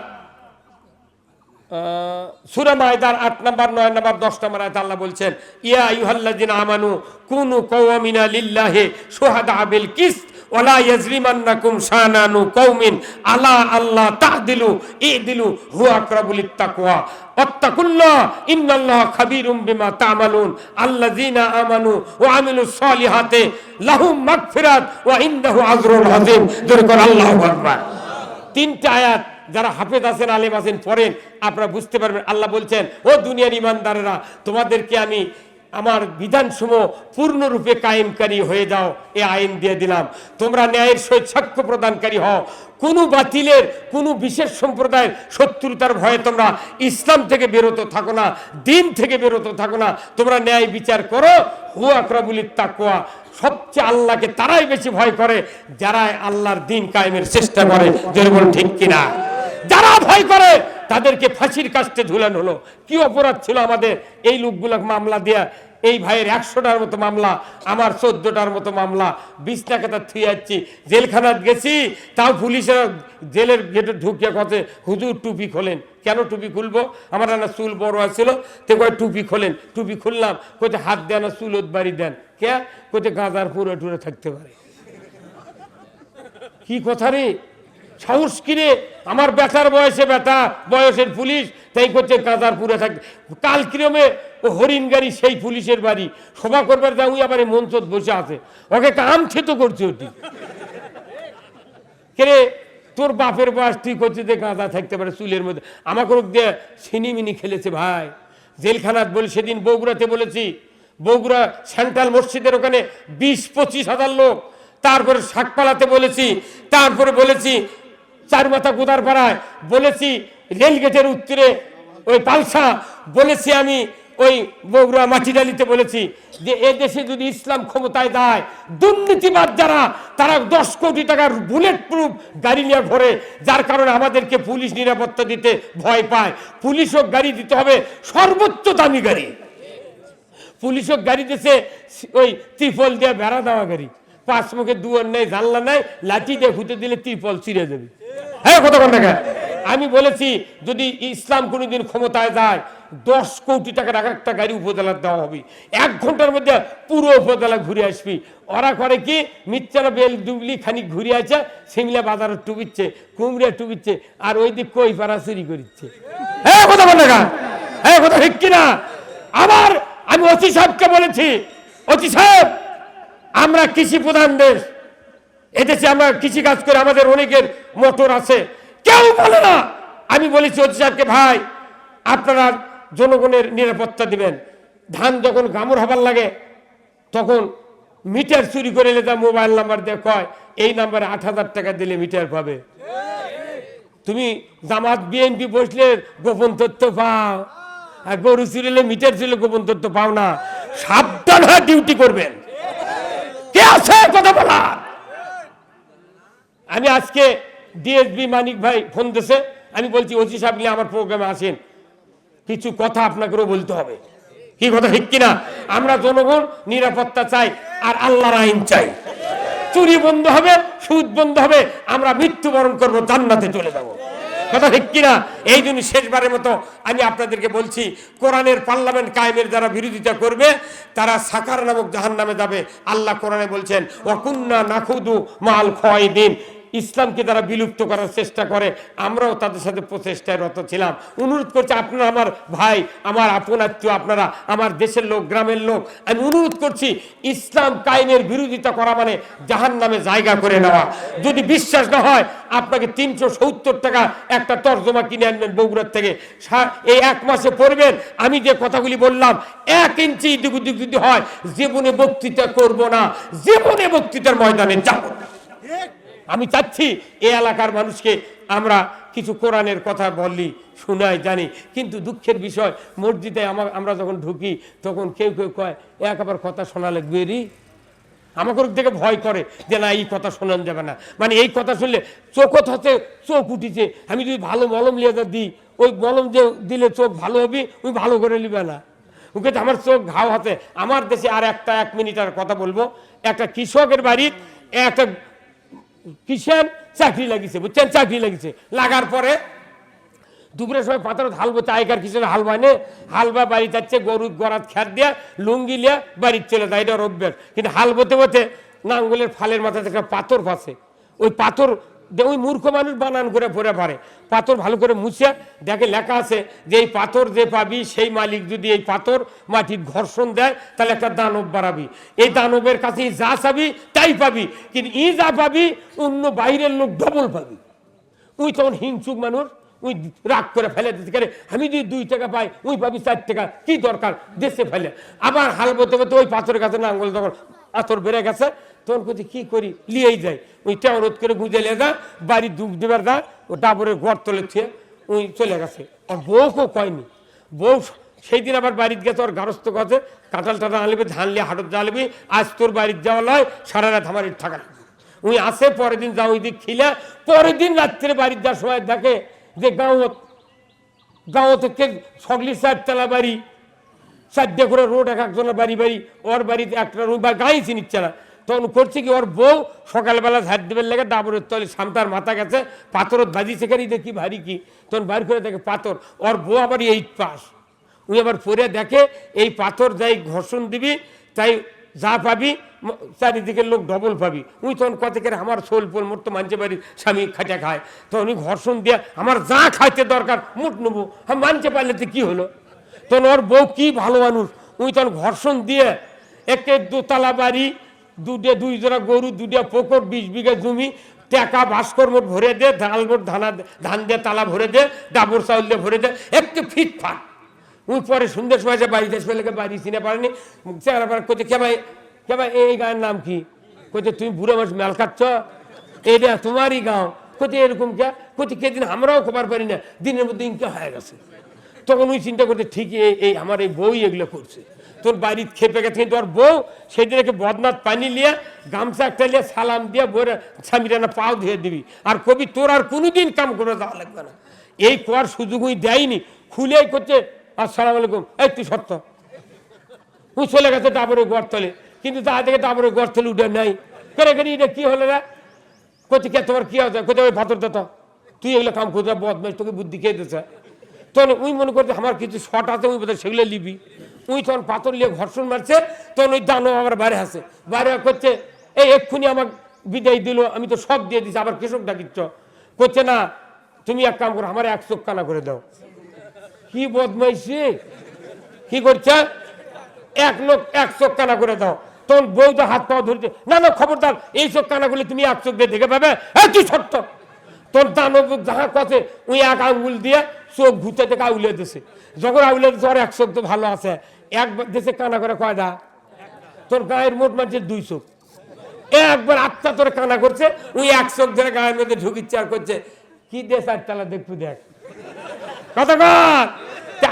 সূরা মায়দার ৮ নম্বর, ৯ নম্বর, ১০ নম্বর আয়াতে আল্লাহ বলছেন, ইয়া আইয়ুহাল্লাযিনা আমানু কুনু কাওয়ামিনা লিল্লাহি শুহাদা বিল কিসত ওয়ালা ইয়াজরিমান্নাকুম শানানু কওমিন আলা আল্লাহ তা'দিলু ইদিলু হুয়া আকরাবু লিত্তাকওয়া ওয়াত্তাকুল্লাহ ইন্নাল্লাহা খাবীরুম বিমা তা'মালুন আল্লাযিনা আমানু ওয়া আমিলুস সলিহাতি লাহুম মাগফিরাত ওয়া ইনদাহু আজরুন আযীম। জোরে করে আল্লাহু আকবার। ৩টা আয়াত যারা হাফেজ আছেন, আলেম আছেন, পড়েন, আপনারা বুঝতে পারবেন। আল্লাহ বলছেন, ও দুনিয়ার ইমানদারেরা, তোমাদেরকে আমি আমার বিধানসমূহ পূর্ণরূপে কায়েমকারী হয়ে যাও, এ আইন দিয়ে দিলাম। তোমরা ন্যায়ের সহিত সাক্ষ্য প্রদানকারী হও। কোনো বাতিলের, কোনো বিশেষ সম্প্রদায়ের শত্রুতার ভয়ে তোমরা ইসলাম থেকে বেরোতে থাকো না, দিন থেকে বেরোতে থাকো না। তোমরা ন্যায় বিচার করো। হুয়া আকরাবুল লিত্তাকওয়া, সবচেয়ে আল্লাহকে তারাই বেশি ভয় করে যারা আল্লাহর দিন কায়েমের চেষ্টা করে। জোরে বলুন ঠিক কিনা? যারা ভয় করে তাদেরকে ফাঁসির কাস্টে ঝুলানো হলো। কি অপরাধ ছিল আমাদের এই লোকগুলো মামলা দেয়া? এই ভাইয়ের ১০০টার মতো মামলা, আমার ১৪টার মতো মামলা, ২০ টাকা থুয়ে যাচ্ছি। জেলখানাত গেছি, তাও পুলিশের জেলের গেটে ঢুকিয়ে কথা, হুজুর টুপি খোলেন। কেন টুপি খুলবো? আমার না চুল বড় আছিল, তো কয় টুপি খোলেন। টুপি খুললাম, কোথায় হাত দেন না চুলত বাড়ি দেন, কে কোথায় গাঁজার পুরো টুরে থাকতে পারে। কি কথা রে, সাহস কিরে? আমার বেটার বয়সের পুলিশ, তাই করছে গাঁজার পুরে থাকতে। কাল কিরমে ও হরিণ গাড়ি সেই পুলিশের বাড়ি সভা করবার যা, উই আবার মঞ্চত বসে আছে, ওকে কাম খেতো করছে। ওটি কে তোর বাপের বয়স তুই করছিস যে গাঁজা থাকতে পারে চুলের মধ্যে? আমাকে রোগ দিয়ে সিনিমিনি খেলেছে ভাই। জেলখানাত বলি, সেদিন বগুড়াতে বলেছি, বগুড়া সেন্ট্রাল মসজিদের ওখানে ২০-২৫ হাজার লোক। তারপরে শাকপালাতে বলেছি, তারপরে বলেছি চারমাথা গোদার পাড়ায় বলেছি, রেলগেটের উত্তরে ওই পালসা বলেছি, আমি ওই বগুড়া মাটিডালিতে বলেছি যে এ দেশে যদি ইসলাম ক্ষমতায় দেয়, দুর্নীতিবাদ যারা, তারা ১০ কোটি টাকার বুলেট প্রুফ গাড়ি নিয়ে ঘোরে, যার কারণে আমাদেরকে পুলিশ নিরাপত্তা দিতে ভয় পায়। পুলিশও গাড়ি দিতে হবে সর্বোচ্চ দামি গাড়ি। পুলিশও গাড়ি দিয়েছে ওই ত্রিপল দিয়ে বেড়া দেওয়া গাড়ি, ৫ মুখে দুয়ার নেই, জানলা নাই, লাঠি দিয়ে ঘুরতে দিলে ত্রিপল ছিঁড়ে যাবে। হ্যাঁ, কত টাকা? আমি বলেছি যদি ইসলাম কোনোদিন ক্ষমতায় যায়, ১০ কোটি টাকার একটা গাড়ি উপজেলার দেওয়া হবে। ১ ঘন্টার মধ্যে পুরো উপজেলা ঘুরে আসবি। ওরা করে কি, মিচ্চারা বেল ডুবলি খানিক ঘুরে আছে, সিমলা বাজারে টুবিচ্ছে, কুমড়িয়া টুবিচ্ছে, আর ওই দিক কই পাড়া চুরি করিচ্ছে। হ্যাঁ, কথা বল না? হ্যাঁ, কথা ঠিক কিনা? আবার আমি ওসি সাহেবকে বলেছি, ওসি সাহেব আমরা কৃষি প্রধান দেশ, এদেশে আমরা কৃষি কাজ করে, আমাদের অনেকের মোটর আছে, কেউ বলে না। আমি বলেছি ওসি সাহেবকে, ভাই আপনারা জনগণের নিরাপত্তা দিবেন, ধান যখন গামর হবার লাগে তখন মিটার চুরি করে এলে তার মোবাইল নাম্বার দিয়ে কয় এই নাম্বারে 8,000 টাকা দিলে মিটার পাবে। তুমি জামাত বিএনপি বসলে গোপন তথ্য পাও, আর গরু চুরিলে মিটার চুরিলে গোপন তথ্য পাও না। সাবধান হয়ে ডিউটি করবেন। কে আছে কথা বলা? আমি আজকে ডিএসবি মানিক ভাই ফোন দিয়েছে, আমি বলছি ওসি সাহেব নিয়ে আমার প্রোগ্রামে আসেন, কিছু কথা আপনাকেও বলতে হবে। কি কথা ঠিক কিনা? আমরা জনগণ নিরাপত্তা চাই আর আল্লাহর আইন চাই। চুরি বন্ধ হবে, সুদ বন্ধ হবে, আমরা মৃত্যুবরণ করবো, জান্নাতে চলে যাবো। কথা ঠিক কিনা? এই জন্য শেষবারের মতো আমি আপনাদেরকে বলছি, কোরআনের পার্লামেন্ট কায়েমের যারা বিরোধিতা করবে তারা সাকার নামক জাহান্নামে যাবে। আল্লাহ কোরআনে বলছেন ওয়াকুন্না নাখুদু মাল খায়দিন। ইসলামকে তারা বিলুপ্ত করার চেষ্টা করে, আমরাও তাদের সাথে প্রচেষ্টায় রত ছিলাম। অনুরোধ করছি, আপনারা আমার ভাই, আমার আপন আত্মীয়, আপনারা আমার দেশের লোক, গ্রামের লোক, আমি অনুরোধ করছি, ইসলাম কায়েমের বিরোধিতা করা মানে জাহান্নামে জায়গা করে নেওয়া। যদি বিশ্বাস না হয় আপনাকে 370 টাকা একটা তর্জমা কিনে আনবেন বগুড়ার থেকে, এই 1 মাসে পড়বেন। আমি যে কথাগুলি বললাম 1 ইঞ্চি দিক যদি হয়, জীবনে বক্তৃতা করব না, জীবনে বক্তৃতার ময়দানে যাব না। আমি চাচ্ছি এই এলাকার মানুষকে আমরা কিছু কোরআনের কথা বললি, শোনাই, জানি, কিন্তু দুঃখের বিষয় মসজিদে আমরা যখন ঢুকি তখন কেউ কেউ কয় একবার কথা শোনা লাগবে রি, আমাকে দেখে ভয় করে যে না এই কথা শোনানো যাবে না। মানে এই কথা শুনলে চোখ হতে চোখ উঠিছে, আমি যদি ভালো মলম লিয়ে দিই, ওই মলম যে দিলে চোখ ভালো হবে, ওই ভালো করে নিবে না, ওকে আমার চোখ ঘাও হাতে। আমার দেশে আর 1 মিনিট আর কথা বলবো, একটা কৃষকের বাড়ির একটা কিষান চাকরি লাগিয়েছে, বুঝছেন, চাকরি লাগিয়েছে, লাগার পরে দুপুরের সময় পাতার হাল বইতে, আগেকার কিষানের হাল বানে, হাল বা বাড়ি যাচ্ছে, গরু গড়াত খ্যাত দিয়ে লুঙ্গি লিয়া বাড়ির চলে যায়, এটা অভ্যাস। কিন্তু হাল বতে বতে নাঙ্গলের ফালের মাথায় একটা পাথর ফাঁসে, ওই পাথর ওই মূর্খ মানুষ বানান করে পরে পারে, পাথর ভালো করে মুছে দেখে লেখা আছে যে এই পাথর যে পাবি সেই মালিক যদি এই পাথর মাটির ঘর্ষণ দেয় তাহলে একটা দানব বাড়াবি, এই দানবের কাছে যা চাবি তাই পাবি, কিন্তু ই যা পাবি অন্য বাইরের লোক ডবল পাবি। ওই তখন হিংসুক মানুষ, ওই রাগ করে ফেলে দিতে পারে, আমি যদি 2 টাকা পাই ওই পাবি 4 টাকা, কি দরকার, দেশে ফেলে। আবার হাল বলতে বলতে ওই পাথরের কাছে নাঙ্গল তখন পাথর বেড়ে গেছে, তখন কোথায় কি করি, লিয়েই যায়, ওইটা অনুরোধ করে গুঁজে লিয়ে যা, বাড়ি দুধ দেবার দা, ও ডাবরের ঘর তোলে থুয়ে ওই চলে গেছে। আর বউকেও কয়নি, বউ সেই দিন আবার বাড়িতে গেছে, ওর গারস্থ গেছে, কাঁঠাল টাটা আনবি, ধান লিয়ে হাটত জ্বালবি, আজ তোর বাড়ির যাওয়া নয়, সারা রাত আমার থাকা। উনি আসে, পরের দিন যাও ওই দিক খিলে, পরের দিন রাত্রে বাড়ির যাওয়ার সময় দেখে যে গাঁও থেকে সগলি 4 তলা বাড়ি, 4 করে রোড, এক একজনের বাড়ি বাড়ি, ওর বাড়িতে একটা রুম বা গাঁই চিনিচ্ছে না। তখন করছে কি, ওর বউ সকালবেলা ঝাড় দেবের লেগে ডাবরের তলে সামতার মাথা গেছে, পাথরত বাজি সেখানে দেখি ভারী কি, তখন বাইর করে দেখে পাথর, ওর বউ আবার 8 পাস। উনি আবার পরে দেখে এই পাথর যাই ঘর্ষণ দিবি তাই যা পাবি, চারিদিকের লোক ডবল পাবি। উনি তখন কত করে আমার সোল পোল মোট তো মানছে বাড়ির স্বামী খাটা খায়, তো উনি ঘর্ষণ দিয়ে আমার যা খাইতে দরকার মোট নেবো, আমি মানতে পারলে তো কি হলো। তখন ওর বউ কি ভালো মানুষ, উনি তখন ঘর্ষণ দিয়ে একে 2 তলা বাড়ি, 2 জোড়া গরু, 2টা পুকুর, 20 বিঘা জমি, টাকা ভাস্কর মোট ভরে দে, ধান মোট ধান দিয়ে তালা ভরে দে, ডাবর চাউল দিয়ে ভরে দে, একটু ফিটফাট। উনি পরে সন্ধ্যের সময় যে বাড়িতে এসে বাড়ি চিনে পারেনি, চেহারা পারে কোথায়, কে ভাই এই গাঁয়ের নাম কি, কোথায় তুমি বুড়ো মানুষ মেল খাচ্ছ, এটা তোমারই গাঁও, কোথায় এরকম কে, কোথায় কেদিন আমরাও খবর পারি না, দিনের মধ্যে ইনকা হয়ে গেছে। তখন ওই চিন্তা করতে ঠিকই এই আমার এই বই এগুলো করছে, তোর বাড়ির খেপে গেছে। কিন্তু ওর বউ সেদিন বদনাথ পানি লিয়ে গামছা একটা লিয়ে সালাম দিয়ে বইরে স্বামীরা পাও ধুয়ে দিবি, আর কবি তোর আর কোনোদিন কাম করে দেওয়া লাগবে না। এই কোয়ার সুযোগই দেয়নি, খুলেই করছে আসসালামু আলাইকুম, এই তুই সত্য। ও চলে গেছে ডাবরে গড় তলে, কিন্তু তা থেকে ডাবরে গড় তলে উঠে নাই করে করে, এটা কি হলো রে, কোথায় কে তোমার কি আছে, কোথায় ওই ভাতর দাতা, তুই এগুলো কাম করতে বদমাইশ, তোকে বুদ্ধি খেয়ে দিচ্ছে। তখন উই মনে করছে আমার কিছু শট আছে, ওই বোধহয় সেগুলো লিবি। উই তখন পাথর লিয়ে ঘর্ষণ মারছে, তখন ওই দানো আমার বাইরে আসে, বাইরে করছে এই এক্ষুনি আমার বিদায় দিল, আমি তো সব দিয়ে দিচ্ছি, আবার কৃষক ডাকিচ্ছ, করছে না তুমি এক কাম করো, আমার 1 চোখ কানা করে দাও। কি বদমাইশি, কি করছে, 1 লোক 1 চোখ কানা করে দাও। তখন বউটা হাত পাওয়া ধরছে, না না খবরদার, এই চোখ কানাগুলি তুমি এক চোখ দিয়ে দেখে পাবে, হ্যাঁ তুই সত্য। তোর দানব যাহা কথা ওই এক আঙুল দিয়ে চোখ ঘুরতে থেকে আউলে দিছে। যখন আউলে দিচ্ছে ওর এক চোখ তো ভালো আছে, একবার দেশে কানা করে কয়টা, তোর গায়ের মোট মাঝে 2 চোখ, একবার আত্মা তোর কানা করছে, ওই এক চোখ ধরে গায়ের মধ্যে ঢুকিচ্ছে আর করছে কি দেশ আটতলা দেখবো দেখ কথা কর।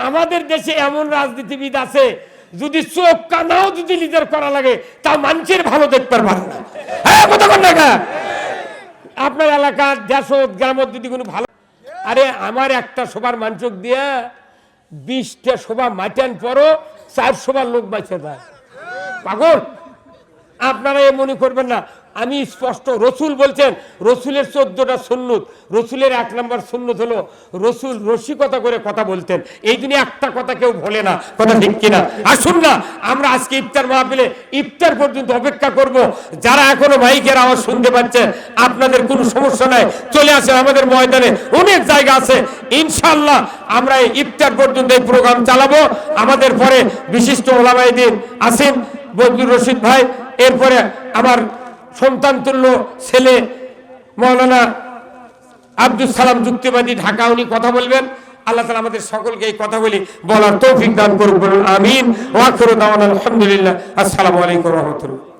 আমাদের দেশে এমন রাজনীতিবিদ আছে, যদি চোখ কানাও যদি লিডার করা লাগে তা মানুষের ভালো দেখতে পারে না। হ্যাঁ কথা কর না, আপনার এলাকার দেশ গ্রামের যদি কোনো ভালো, আরে আমার একটা সবার মানচক দিয়ে 20টা সভা মাটান পরও 4 সবার লোক বাঁচে যায়, পাগল। আপনারা এ মনে করবেন না, আমি স্পষ্ট, রসুল বলছেন রসুলের 14টা সুন্নত, রসুলের 1 নম্বর সুন্নত হলো রসুল রসিকতা করে কথা বলতেন, এই জন্য একটা কথা কেউ বলে না, কথা ঠিক কিনা? আসুন না আমরা আজকে ইফতার মাহফিলে ইফতার পর্যন্ত অপেক্ষা করব। যারা এখনো মাইকের আওয়াজ শুনতে পাচ্ছেন, আপনাদের কোনো সমস্যা নাই, চলে আসেন আমাদের ময়দানে, অনেক জায়গা আছে, ইনশাআল্লাহ আমরা এই ইফতার পর্যন্ত এই প্রোগ্রাম চালাবো। আমাদের পরে বিশিষ্ট ওলামায়ে দ্বীন আছেন বদরুর রশিদ ভাই, এরপরে আমার সন্তান তুল্য ছেলে মাওলানা আব্দুল সালাম যুক্তিবাদী ঢাকা, উনি কথা বলবেন। আল্লাহ তাআলা আমাদের সকলকে এই কথা বলি বলার তৌফিক দান করুন, আমিন। ওয়া আখিরু দাওয়ানা আলহামদুলিল্লাহ। আসসালামু আলাইকুম ওয়া রাহমাতুল্লাহ।